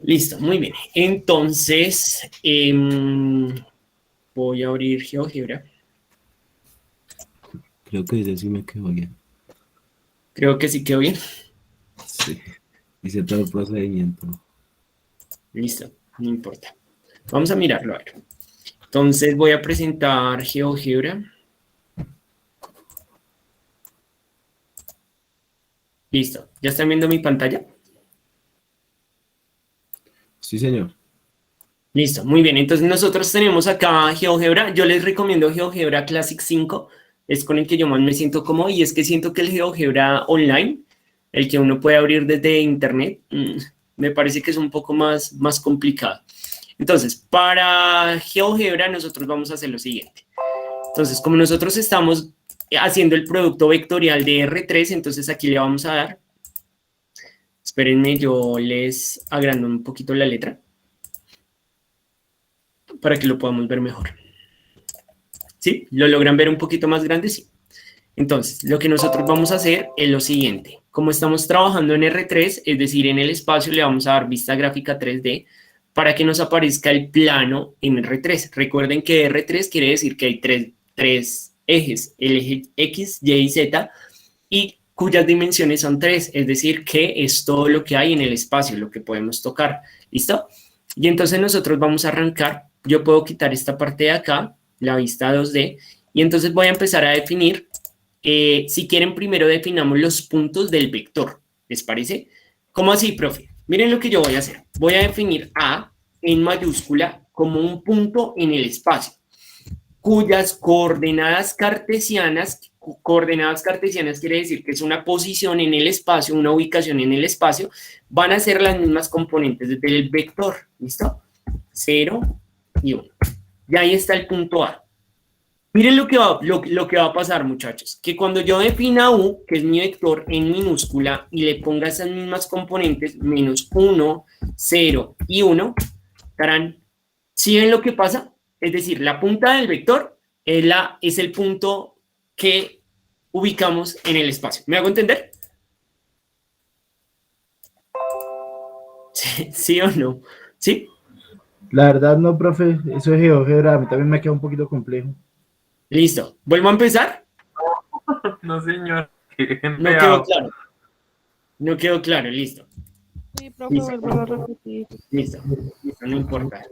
Listo, muy bien. Entonces, voy a abrir GeoGebra. Creo que ese sí me quedó bien. Creo que sí quedó bien. Sí. Hice todo el procedimiento. Listo, no importa. Vamos a mirarlo a ver. Entonces voy a presentar GeoGebra. Listo. ¿Ya están viendo mi pantalla? Sí, señor. Listo, muy bien. Entonces nosotros tenemos acá GeoGebra. Yo les recomiendo GeoGebra Classic 5. Es con el que yo más me siento cómodo y es que siento que el GeoGebra online, el que uno puede abrir desde internet, me parece que es un poco más complicado. Entonces, para GeoGebra nosotros vamos a hacer lo siguiente. Entonces, como nosotros estamos haciendo el producto vectorial de R3, entonces aquí le vamos a dar. Espérenme, yo les agrando un poquito la letra para que lo podamos ver mejor. ¿Sí? ¿Lo logran ver un poquito más grande? Sí. Entonces, lo que nosotros vamos a hacer es lo siguiente. Como estamos trabajando en R3, es decir, en el espacio, le vamos a dar vista gráfica 3D para que nos aparezca el plano en R3. Recuerden que R3 quiere decir que hay tres ejes, el eje X, Y y Z, y cuyas dimensiones son 3, es decir, que es todo lo que hay en el espacio, lo que podemos tocar. ¿Listo? Y entonces nosotros vamos a arrancar. Yo puedo quitar esta parte de acá, la vista 2D, y entonces voy a empezar a definir. Si quieren, primero definamos los puntos del vector. ¿Les parece? ¿Cómo así, profe? Miren lo que yo voy a hacer. Voy a definir A en mayúscula como un punto en el espacio, cuyas coordenadas cartesianas quiere decir que es una posición en el espacio, una ubicación en el espacio, van a ser las mismas componentes del vector. ¿Listo? 0 y 1. Y ahí está el punto A. Miren lo que va a pasar, muchachos, que cuando yo defina U, que es mi vector en minúscula, y le ponga esas mismas componentes, menos 1, 0 y 1, estarán, ¿sí ven lo que pasa? Es decir, la punta del vector es el punto que ubicamos en el espacio. ¿Me hago entender? ¿Sí, sí o no? ¿Sí? La verdad no, profe, eso es GeoGebra, a mí también me queda un poquito complejo. Listo. ¿Vuelvo a empezar? No, señor. Qué No quedó enredado. claro. No quedó claro, listo. Sí, profe, Listo. vuelvo a repetir. Listo, no importa.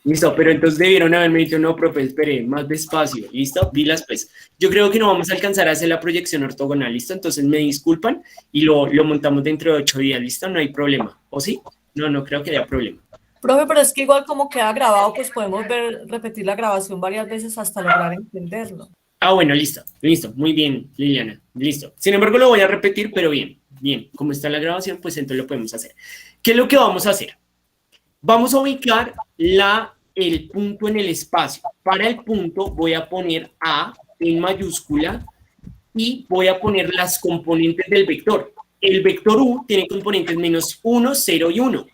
Listo, pero entonces debieron haberme dicho, no, profe, espere, más despacio, ¿listo? Pilas, pues. Yo creo que no vamos a alcanzar a hacer la proyección ortogonal, ¿listo? Entonces me disculpan y lo montamos dentro de 8 días, ¿listo? No hay problema, ¿o sí? No creo que haya problema. Profe, pero es que igual como queda grabado, pues podemos repetir la grabación varias veces hasta lograr entenderlo. Ah, bueno, listo, muy bien, Liliana, listo. Sin embargo, lo voy a repetir, pero bien, como está la grabación, pues entonces lo podemos hacer. ¿Qué es lo que vamos a hacer? Vamos a ubicar el punto en el espacio. Para el punto voy a poner A en mayúscula y voy a poner las componentes del vector. El vector U tiene componentes menos 1, 0 y 1.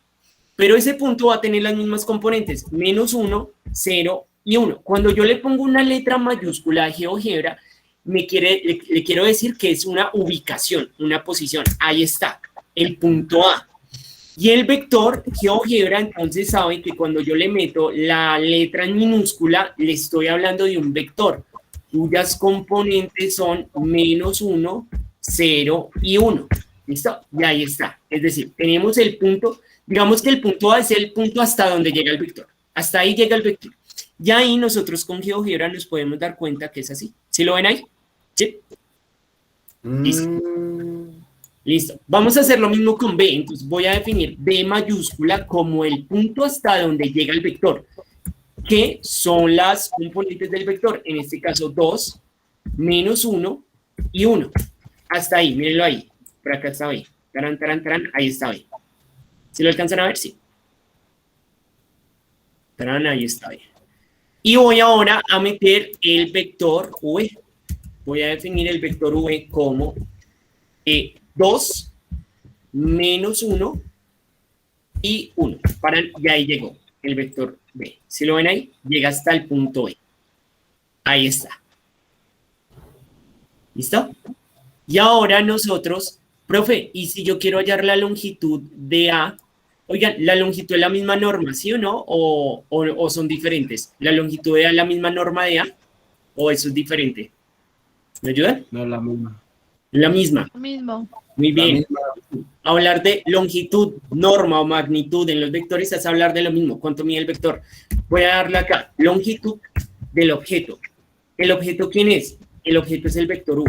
Pero ese punto va a tener las mismas componentes, menos 1, 0 y 1. Cuando yo le pongo una letra mayúscula a GeoGebra, le quiero decir que es una ubicación, una posición. Ahí está, el punto A. Y el vector GeoGebra entonces sabe que cuando yo le meto la letra en minúscula, le estoy hablando de un vector, cuyas componentes son menos 1, 0 y 1. ¿Listo? Y ahí está. Es decir, tenemos el punto, digamos que el punto A es el punto hasta donde llega el vector. Hasta ahí llega el vector. Y ahí nosotros con GeoGebra nos podemos dar cuenta que es así. ¿Sí lo ven ahí? ¿Sí? Listo. Listo. Vamos a hacer lo mismo con B. Entonces voy a definir B mayúscula como el punto hasta donde llega el vector, que son las componentes del vector. En este caso, 2, menos 1 y 1. Hasta ahí, mírenlo ahí. Por acá está B. Tarán, tarán, tarán. Ahí está B. ¿Sí lo alcanzan a ver? Sí. Tarán, ahí está B. Y voy ahora a meter el vector V. Voy a definir el vector V como 2, menos 1 y 1. Y ahí llegó el vector B. ¿Sí lo ven ahí? Llega hasta el punto B. Ahí está. ¿Listo? Y ahora nosotros, profe, ¿y si yo quiero hallar la longitud de A? Oigan, ¿la longitud es la misma norma, sí o no? ¿O son diferentes? ¿La longitud es la misma norma de A o eso es diferente? ¿Me ayudan? No es la misma. La misma. Lo mismo. Muy La bien. misma. Hablar de longitud, norma o magnitud en los vectores es hablar de lo mismo. ¿Cuánto mide el vector? Voy a darle acá. Longitud del objeto. ¿El objeto quién es? El objeto es el vector U.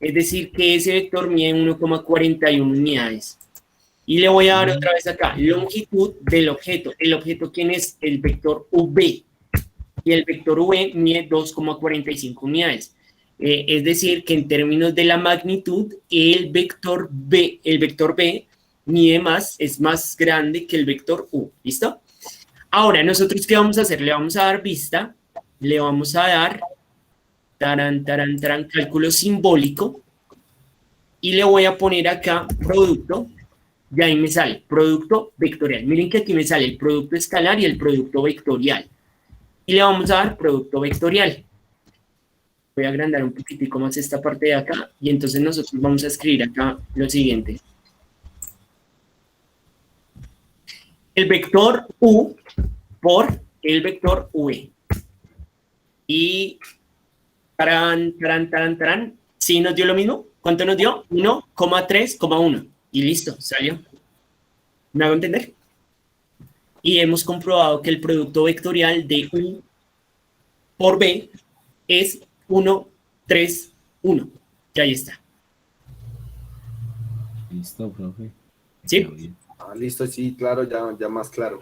Es decir, que ese vector mide 1,41 unidades. Y le voy a dar otra vez acá. Longitud del objeto. ¿El objeto quién es? El vector UV. Y el vector V mide 2,45 unidades. Es decir, que en términos de la magnitud, el vector B mide más, es más grande que el vector U. ¿Listo? Ahora, ¿nosotros qué vamos a hacer? Le vamos a dar vista, le vamos a dar cálculo simbólico y le voy a poner acá producto, y ahí me sale producto vectorial. Miren que aquí me sale el producto escalar y el producto vectorial. Y le vamos a dar producto vectorial. Voy a agrandar un poquitico más esta parte de acá y entonces nosotros vamos a escribir acá lo siguiente. El vector U por el vector V. Y ¿sí nos dio lo mismo? ¿Cuánto nos dio? 1,3,1. Y listo, salió. ¿Me hago entender? Y hemos comprobado que el producto vectorial de U por B es 1, 3, 1. Y ahí está. Listo, profe. ¿Sí? Está bien. Listo, sí, claro, ya más claro.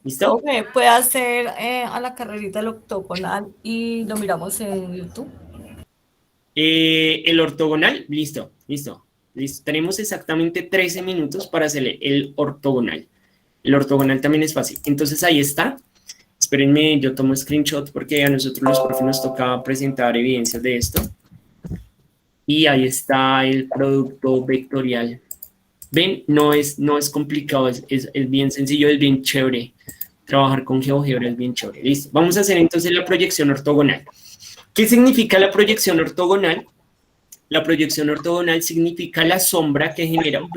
¿Listo? Profe, puede hacer a la carrerita el octogonal y lo miramos en YouTube. El ortogonal, listo. Tenemos exactamente 13 minutos para hacer el ortogonal. El ortogonal también es fácil. Entonces ahí está. Espérenme, yo tomo screenshot porque a nosotros los profes nos toca presentar evidencias de esto. Y ahí está el producto vectorial. ¿Ven? No es complicado, es bien sencillo, es bien chévere. Trabajar con GeoGebra es bien chévere. Listo. Vamos a hacer entonces la proyección ortogonal. ¿Qué significa la proyección ortogonal? La proyección ortogonal significa la sombra que genera un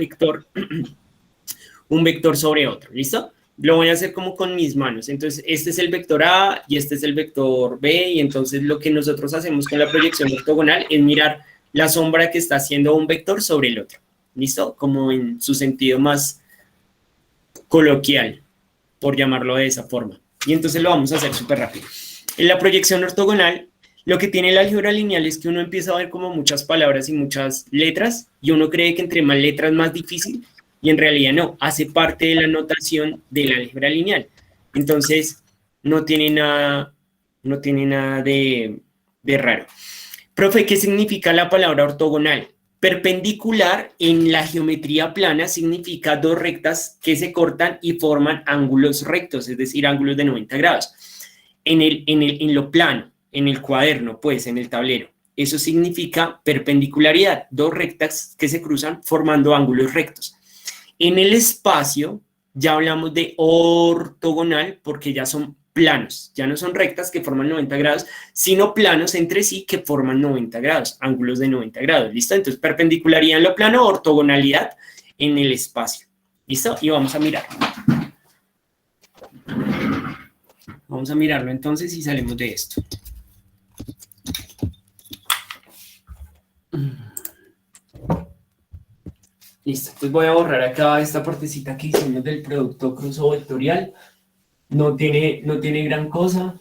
vector sobre otro. ¿Listo? Lo voy a hacer como con mis manos. Entonces, este es el vector A y este es el vector B. Y entonces lo que nosotros hacemos con la proyección ortogonal es mirar la sombra que está haciendo un vector sobre el otro. ¿Listo? Como en su sentido más coloquial, por llamarlo de esa forma. Y entonces lo vamos a hacer súper rápido. En la proyección ortogonal, lo que tiene el álgebra lineal es que uno empieza a ver como muchas palabras y muchas letras, y uno cree que entre más letras más difícil, y en realidad no, hace parte de la notación del álgebra lineal. Entonces, no tiene nada de raro. Profe, ¿qué significa la palabra ortogonal? Perpendicular en la geometría plana significa dos rectas que se cortan y forman ángulos rectos, es decir, ángulos de 90 grados. En lo plano, en el cuaderno, pues, en el tablero. Eso significa perpendicularidad, dos rectas que se cruzan formando ángulos rectos. En el espacio ya hablamos de ortogonal porque ya son planos, ya no son rectas que forman 90 grados, sino planos entre sí que forman 90 grados, ángulos de 90 grados, ¿listo? Entonces, perpendicularidad en lo plano, ortogonalidad en el espacio, ¿listo? Y vamos a mirarlo. Vamos a mirarlo entonces y salimos de esto. Listo, pues voy a borrar acá esta partecita que hicimos del producto cruzo vectorial. No tiene gran cosa.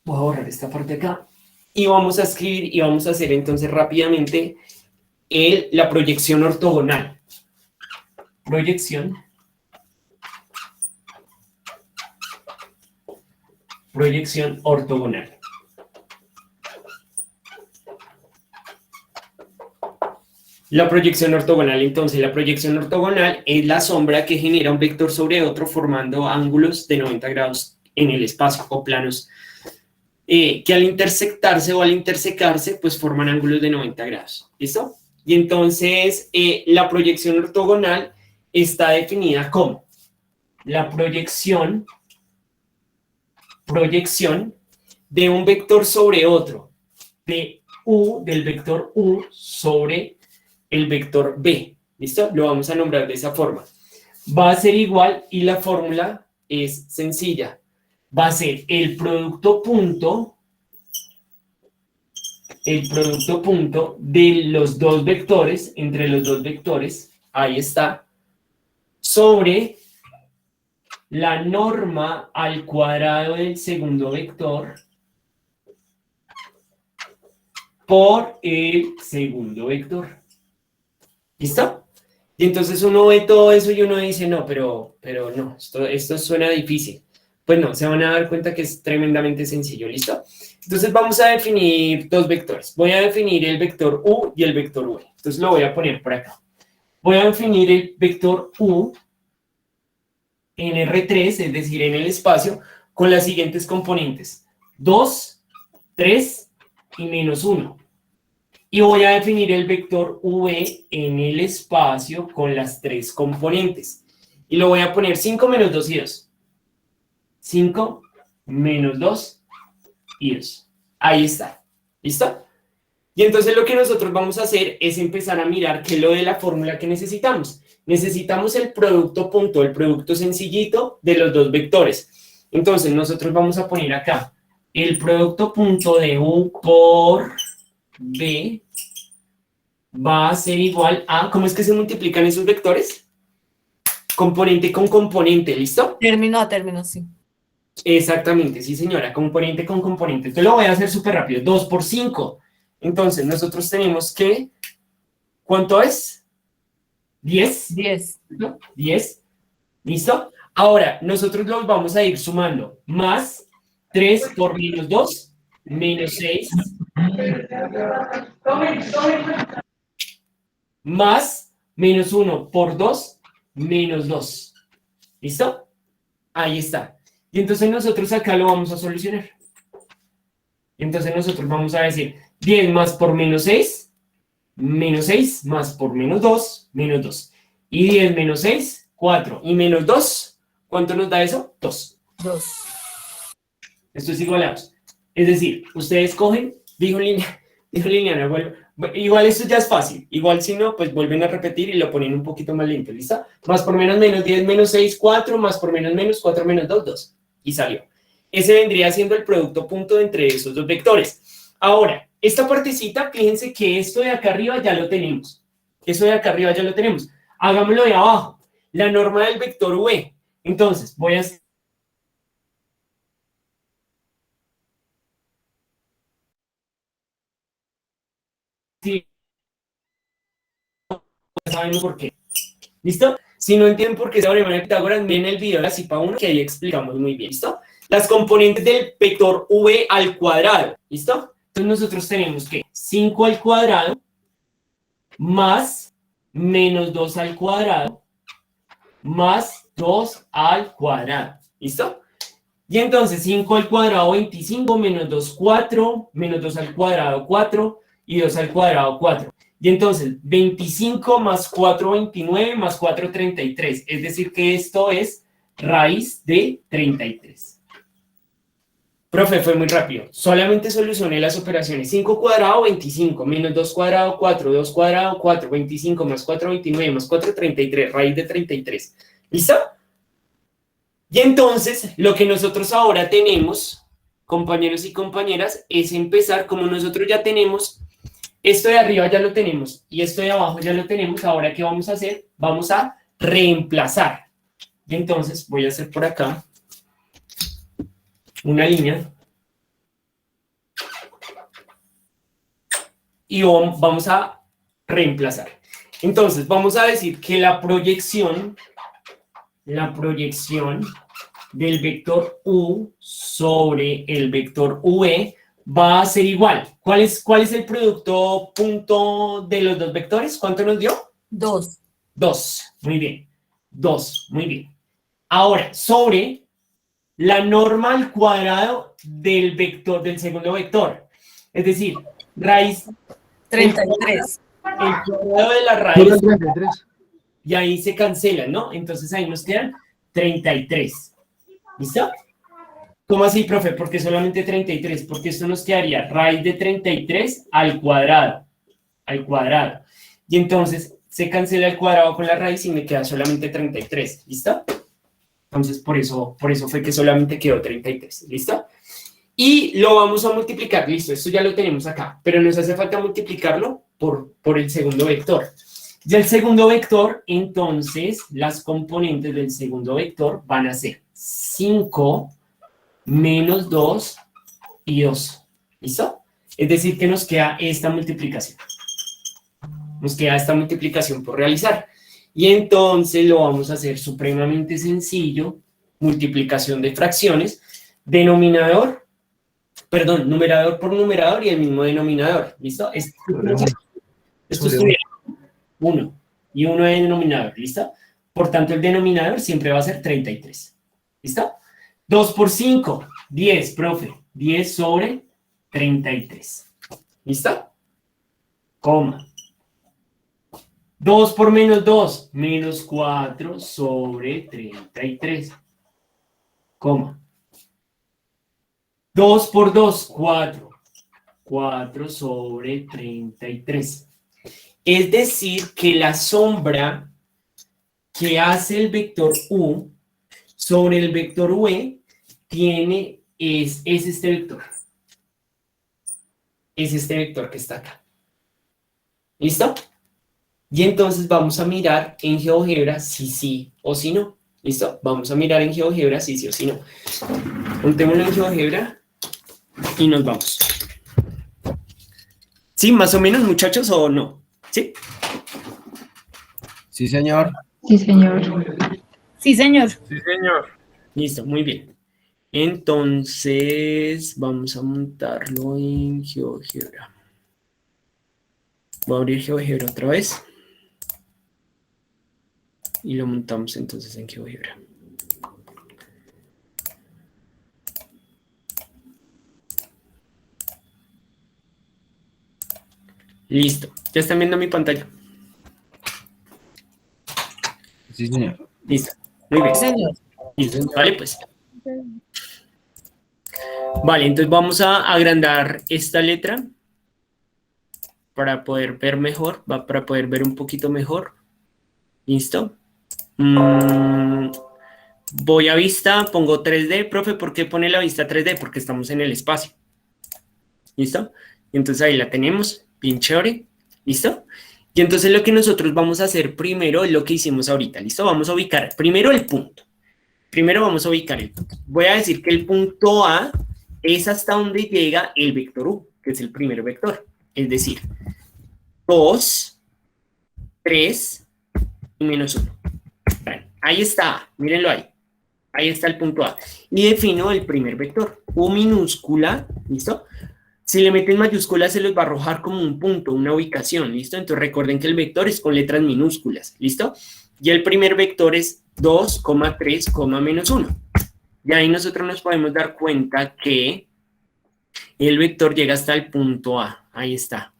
Voy a borrar esta parte acá. Y vamos a escribir y vamos a hacer entonces rápidamente la proyección ortogonal. Proyección ortogonal. La proyección ortogonal, entonces, la proyección ortogonal es la sombra que genera un vector sobre otro formando ángulos de 90 grados en el espacio o planos que al intersectarse o al intersecarse, pues forman ángulos de 90 grados. ¿Listo? Y entonces, la proyección ortogonal está definida como la proyección de un vector sobre otro, del vector U sobre el vector B. ¿Listo? Lo vamos a nombrar de esa forma. Va a ser igual y la fórmula es sencilla. Va a ser el producto punto de los dos vectores, entre los dos vectores, ahí está, sobre la norma al cuadrado del segundo vector por el segundo vector. ¿Listo? Y entonces uno ve todo eso y uno dice, no, pero no, esto suena difícil. Pues no, se van a dar cuenta que es tremendamente sencillo, ¿listo? Entonces vamos a definir dos vectores. Voy a definir el vector U y el vector V. Entonces lo voy a poner por acá. Voy a definir el vector U en R3, es decir, en el espacio, con las siguientes componentes. 2, 3 y menos 1. Y voy a definir el vector V en el espacio con las tres componentes. Y lo voy a poner 5 menos 2 y 2. 5 menos 2 y 2. Ahí está. ¿Listo? Y entonces lo que nosotros vamos a hacer es empezar a mirar qué es lo de la fórmula que necesitamos. Necesitamos el producto punto, el producto sencillito de los dos vectores. Entonces nosotros vamos a poner acá el producto punto de U por B va a ser igual a... ¿Cómo es que se multiplican esos vectores? Componente con componente, ¿listo? Término a término, sí. Exactamente, sí señora, componente con componente. Entonces lo voy a hacer súper rápido, 2 por 5. Entonces nosotros tenemos que, ¿cuánto es? 10. 10. ¿No? 10. ¿Listo? Ahora, nosotros los vamos a ir sumando. Más 3 por menos 2, menos 6. Más menos 1 por 2, menos 2. ¿Listo? Ahí está. Y entonces nosotros acá lo vamos a solucionar. Entonces nosotros vamos a decir 10 más por menos 6 más por menos 2, menos 2. Y 10 menos 6, 4. Y menos 2, ¿cuánto nos da eso? 2. 2. Esto es igualados. Es decir, ustedes cogen, dijo Liliana, bueno, igual esto ya es fácil. Igual si no, pues vuelven a repetir y lo ponen un poquito más lento, ¿listo? Más por menos, 10 menos 6, 4, más por menos, 4 menos 2, 2. Y salió. Ese vendría siendo el producto punto entre esos dos vectores. Ahora, esta partecita, fíjense que esto de acá arriba ya lo tenemos. Eso de acá arriba ya lo tenemos. Hagámoslo de abajo. La norma del vector V. Entonces, voy a hacer... Sí. Saben por qué. ¿Listo? Si no entienden por qué se abre de Pitágoras, miren el video de la CIPA 1 que ahí explicamos muy bien. ¿Listo? Las componentes del vector V al cuadrado. ¿Listo? Entonces nosotros tenemos que 5 al cuadrado más menos 2 al cuadrado más 2 al cuadrado. ¿Listo? Y entonces 5 al cuadrado 25 menos 2 4 menos 2 al cuadrado 4 y 2 al cuadrado 4. Y entonces 25 más 4 29 más 4 33. Es decir que esto es raíz de 33. Profe, fue muy rápido. Solamente solucioné las operaciones. 5 cuadrado, 25, menos 2 cuadrado, 4, 2 cuadrado, 4, 25, más 4, 29, más 4, 33, raíz de 33. ¿Listo? Y entonces, lo que nosotros ahora tenemos, compañeros y compañeras, es empezar, como nosotros ya tenemos, esto de arriba ya lo tenemos, y esto de abajo ya lo tenemos, ahora, ¿qué vamos a hacer? Vamos a reemplazar. Y entonces, voy a hacer por acá una línea y vamos a reemplazar. Entonces, vamos a decir que la proyección del vector U sobre el vector V va a ser igual. ¿Cuál es el producto punto de los dos vectores? ¿Cuánto nos dio? 2. 2. Muy bien. 2. Muy bien. Ahora, sobre la norma al cuadrado del vector, del segundo vector. Es decir, raíz 33. el cuadrado de la raíz. 33. Y ahí se cancelan, ¿no? Entonces ahí nos quedan 33. ¿Listo? ¿Cómo así, profe? Porque solamente 33. Porque esto nos quedaría raíz de 33 al cuadrado. Al cuadrado. Y entonces se cancela el cuadrado con la raíz y me queda solamente 33, ¿listo? Entonces, por eso fue que solamente quedó 33, ¿listo? Y lo vamos a multiplicar, listo, esto ya lo tenemos acá, pero nos hace falta multiplicarlo por el segundo vector. Y el segundo vector, entonces, las componentes del segundo vector van a ser 5 menos 2 y 2, ¿listo? Es decir, que nos queda esta multiplicación. Nos queda esta multiplicación por realizar. Y entonces lo vamos a hacer supremamente sencillo, multiplicación de fracciones, numerador por numerador y el mismo denominador, ¿listo? Esto estuviera 1 y 1 de denominador, ¿listo? Por tanto, el denominador siempre va a ser 33, ¿listo? 2 por 5, 10, profe, 10 sobre 33, ¿listo? Coma. 2 por menos 2, menos 4 sobre 33, coma. 2 por 2, 4, 4 sobre 33. Es decir, que la sombra que hace el vector U sobre el vector V es este vector. Es este vector que está acá. ¿Listo? Y entonces vamos a mirar en GeoGebra si sí o si no. ¿Listo? Vamos a mirar en GeoGebra si sí o si no. Montémoslo en GeoGebra y nos vamos. ¿Sí? ¿Más o menos, muchachos, o no? ¿Sí? Sí, señor. Sí, señor. Sí, señor. Sí, señor. Listo, muy bien. Entonces, vamos a montarlo en GeoGebra. Voy a abrir GeoGebra otra vez. Y lo montamos entonces en GeoGebra. Listo. ¿Ya están viendo mi pantalla? Sí, señor. Listo. Muy bien. Sí, señor. Listo. Vale, pues. Vale, entonces vamos a agrandar esta letra para poder ver mejor, para poder ver un poquito mejor. ¿Listo? Voy a vista, pongo 3D. Profe, ¿por qué pone la vista 3D? Porque estamos en el espacio. ¿Listo? Entonces ahí la tenemos, bien chévere. ¿Listo? Y entonces lo que nosotros vamos a hacer primero es lo que hicimos ahorita. ¿Listo? Vamos a ubicar primero el punto. Primero vamos a ubicar el punto. Voy a decir que el punto A es hasta donde llega el vector U, que es el primer vector. Es decir, 2, 3 y menos 1. Bueno, ahí está, mírenlo ahí. Ahí está el punto A. Y defino el primer vector. U minúscula, ¿listo? Si le meten mayúsculas se los va a arrojar como un punto, una ubicación, ¿listo? Entonces recuerden que el vector es con letras minúsculas, ¿listo? Y el primer vector es 2, 3, menos 1. Y ahí nosotros nos podemos dar cuenta que el vector llega hasta el punto A. Ahí está.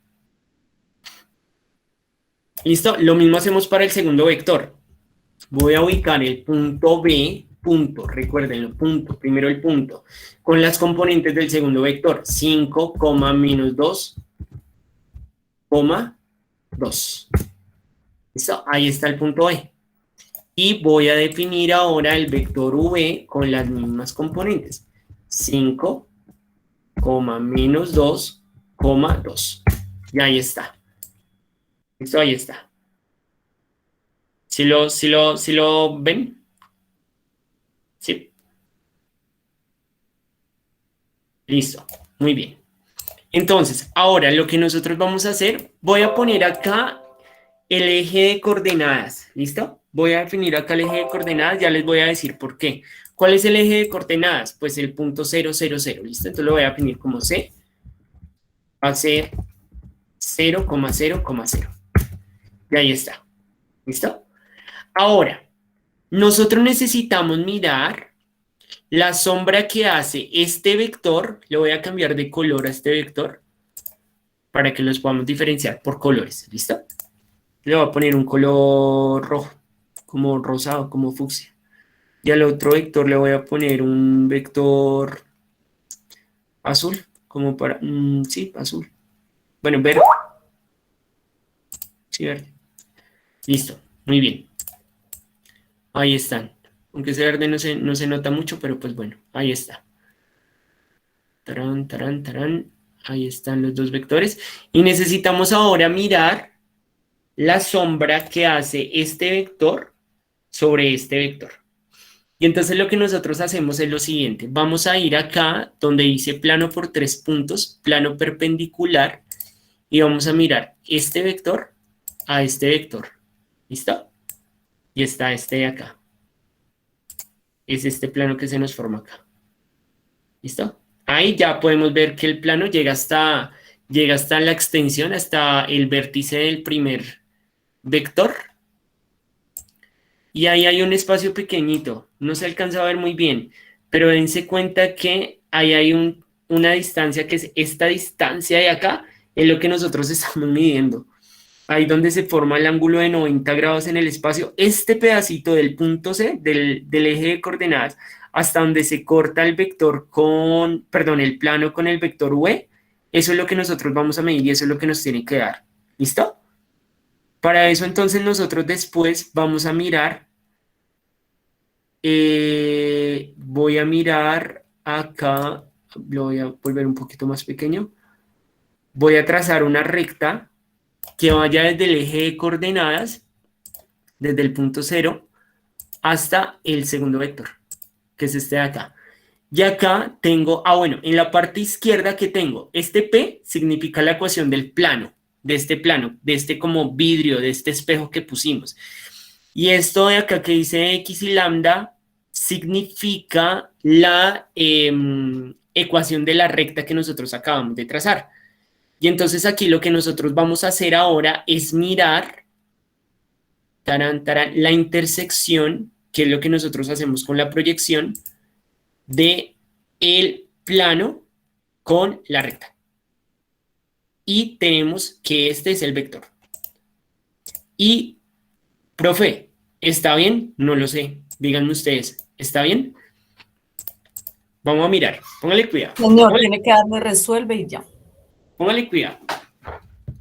¿Listo? Lo mismo hacemos para el segundo vector. Voy a ubicar el punto B, punto, recuérdenlo, punto, primero el punto, con las componentes del segundo vector, 5, menos 2, 2. ¿Listo? Ahí está el punto B. Y voy a definir ahora el vector V con las mismas componentes, 5, menos 2, 2. Y ahí está. ¿Listo? Ahí está. ¿Sí lo ven? Sí. Listo. Muy bien. Entonces, ahora lo que nosotros vamos a hacer, voy a poner acá el eje de coordenadas. ¿Listo? Voy a definir acá el eje de coordenadas, ya les voy a decir por qué. ¿Cuál es el eje de coordenadas? Pues el punto 0, 0, 0. ¿Listo? Entonces lo voy a definir como C. Va a ser 0, 0, 0. Y ahí está. ¿Listo? Ahora, nosotros necesitamos mirar la sombra que hace este vector. Le voy a cambiar de color a este vector para que los podamos diferenciar por colores. ¿Listo? Le voy a poner un color rojo, como rosado, como fucsia. Y al otro vector le voy a poner un vector azul, como para... sí, azul. Bueno, verde. Sí, verde. Listo, muy bien. Ahí están. Aunque ese verde no se nota mucho, pero pues bueno, ahí está. Tarán, tarán, tarán. Ahí están los dos vectores. Y necesitamos ahora mirar la sombra que hace este vector sobre este vector. Y entonces lo que nosotros hacemos es lo siguiente. Vamos a ir acá donde dice plano por 3 puntos, plano perpendicular, y vamos a mirar este vector a este vector. ¿Listo? Y está este de acá. Es este plano que se nos forma acá. ¿Listo? Ahí ya podemos ver que el plano llega hasta la extensión, hasta el vértice del primer vector. Y ahí hay un espacio pequeñito. No se alcanza a ver muy bien, pero dense cuenta que ahí hay una distancia que es esta distancia de acá, es lo que nosotros estamos midiendo. Ahí donde se forma el ángulo de 90 grados en el espacio, este pedacito del punto C, del eje de coordenadas, hasta donde se corta el vector el plano con el vector V, eso es lo que nosotros vamos a medir y eso es lo que nos tiene que dar. ¿Listo? Para eso entonces nosotros después vamos a mirar, voy a mirar acá, lo voy a volver un poquito más pequeño, voy a trazar una recta que vaya desde el eje de coordenadas, desde el punto 0, hasta el segundo vector, que es este de acá. Y acá tengo, en la parte izquierda que tengo, este P significa la ecuación del plano, de este como vidrio, de este espejo que pusimos. Y esto de acá que dice X y lambda significa la ecuación de la recta que nosotros acabamos de trazar. Y entonces aquí lo que nosotros vamos a hacer ahora es mirar la intersección, que es lo que nosotros hacemos con la proyección, de el plano con la recta. Y tenemos que este es el vector. Y, profe, ¿está bien? No lo sé. Díganme ustedes, ¿está bien? Vamos a mirar. Póngale cuidado. Señor, tiene que darle resuelve y ya. Póngale cuidado.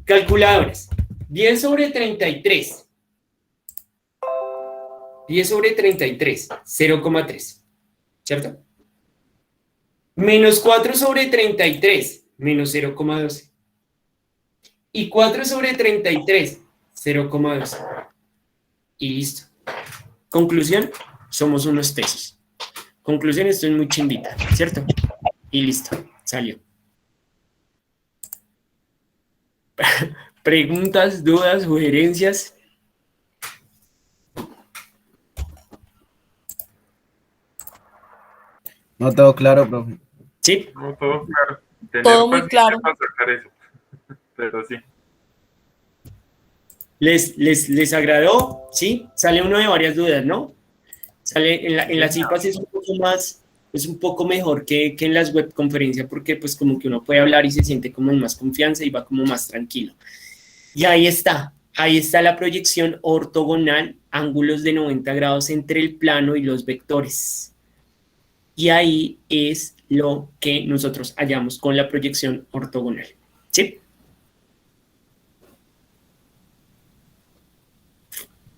Calculadores. 10 sobre 33. 10 sobre 33. 0,3. ¿Cierto? Menos 4 sobre 33. Menos 0,12. Y 4 sobre 33. 0,12. Y listo. Conclusión. Somos unos tesos. Conclusión, esto es muy chimbita. ¿Cierto? Y listo. Salió. Preguntas, dudas, sugerencias. No, todo claro, profe. Sí. No, todo claro. Todo muy claro. Para sacar eso. Pero sí. ¿Les agradó? Sí. Sale uno de varias dudas, ¿no? Sale en las IPAs es un poco mejor que en las webconferencias porque pues como que uno puede hablar y se siente como en más confianza y va como más tranquilo. Y ahí está la proyección ortogonal, ángulos de 90 grados entre el plano y los vectores. Y ahí es lo que nosotros hallamos con la proyección ortogonal. ¿Sí?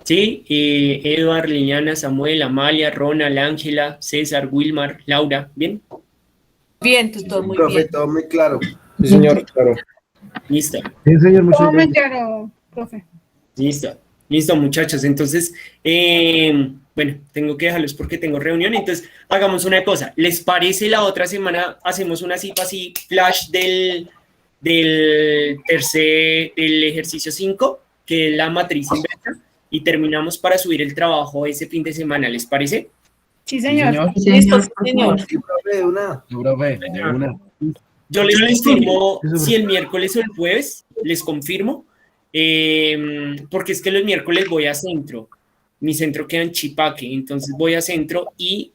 Sí, Eduard, Liliana, Samuel, Amalia, Ronald, Ángela, César, Wilmar, Laura, ¿bien? Bien, tutor, muy Profe, bien. todo muy claro. Sí, señor, claro. Listo. Sí, señor, muchas Todo muy gracias. claro, profe. Listo, muchachos. Entonces, bueno, tengo que dejarlos porque tengo reunión. Entonces, hagamos una cosa. ¿Les parece la otra semana hacemos una cita así, flash del ejercicio 5, que es la matriz inversa, y terminamos para subir el trabajo ese fin de semana? ¿Les parece? Sí, señor. Listo, señor. Sí, profe, de una. No, profe, de una. Yo les confirmo confirmo. si el miércoles o el jueves, les confirmo, porque es que los miércoles voy a centro. Mi centro queda en Chipaque, entonces voy a centro y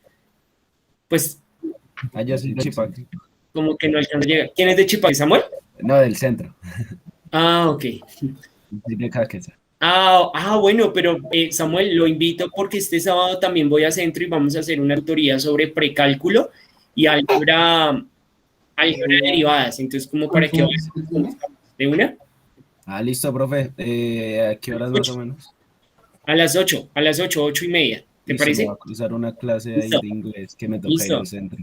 pues Allá sí, de Chipaque. como que no alcanzo a llegar. ¿Quién es de Chipaque, Samuel? No, del centro. Ah, ok. De Caqueza. Bueno, pero Samuel, lo invito porque este sábado también voy a centro y vamos a hacer una tutoría sobre precálculo y álgebra derivadas. Entonces, como para que vayas de una. Listo, profe. ¿A qué horas más o menos? A las 8, 8:30. ¿Te Listo, parece? me voy a cruzar una clase ahí Listo. de inglés que me toca Listo. ir al centro.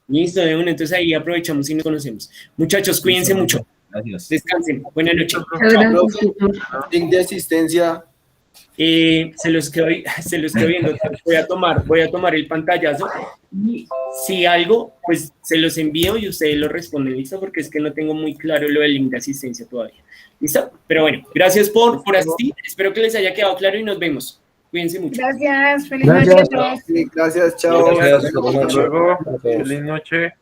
Listo, de una. Entonces ahí aprovechamos y nos conocemos. Muchachos, cuídense Listo, mucho. Gracias. Descansen. Buenas noches. Link de asistencia. Se los quedo viendo. Voy a tomar el pantallazo. Y si algo, pues se los envío y ustedes lo responden, ¿listo? Porque es que no tengo muy claro lo del link de asistencia todavía. ¿Listo? Pero bueno, gracias por asistir. Espero que les haya quedado claro y nos vemos. Cuídense mucho. Gracias. Feliz Gracias. noche a todos. Sí, gracias, chao. Gracias, Hasta buenas noches. luego. A todos. Feliz noche.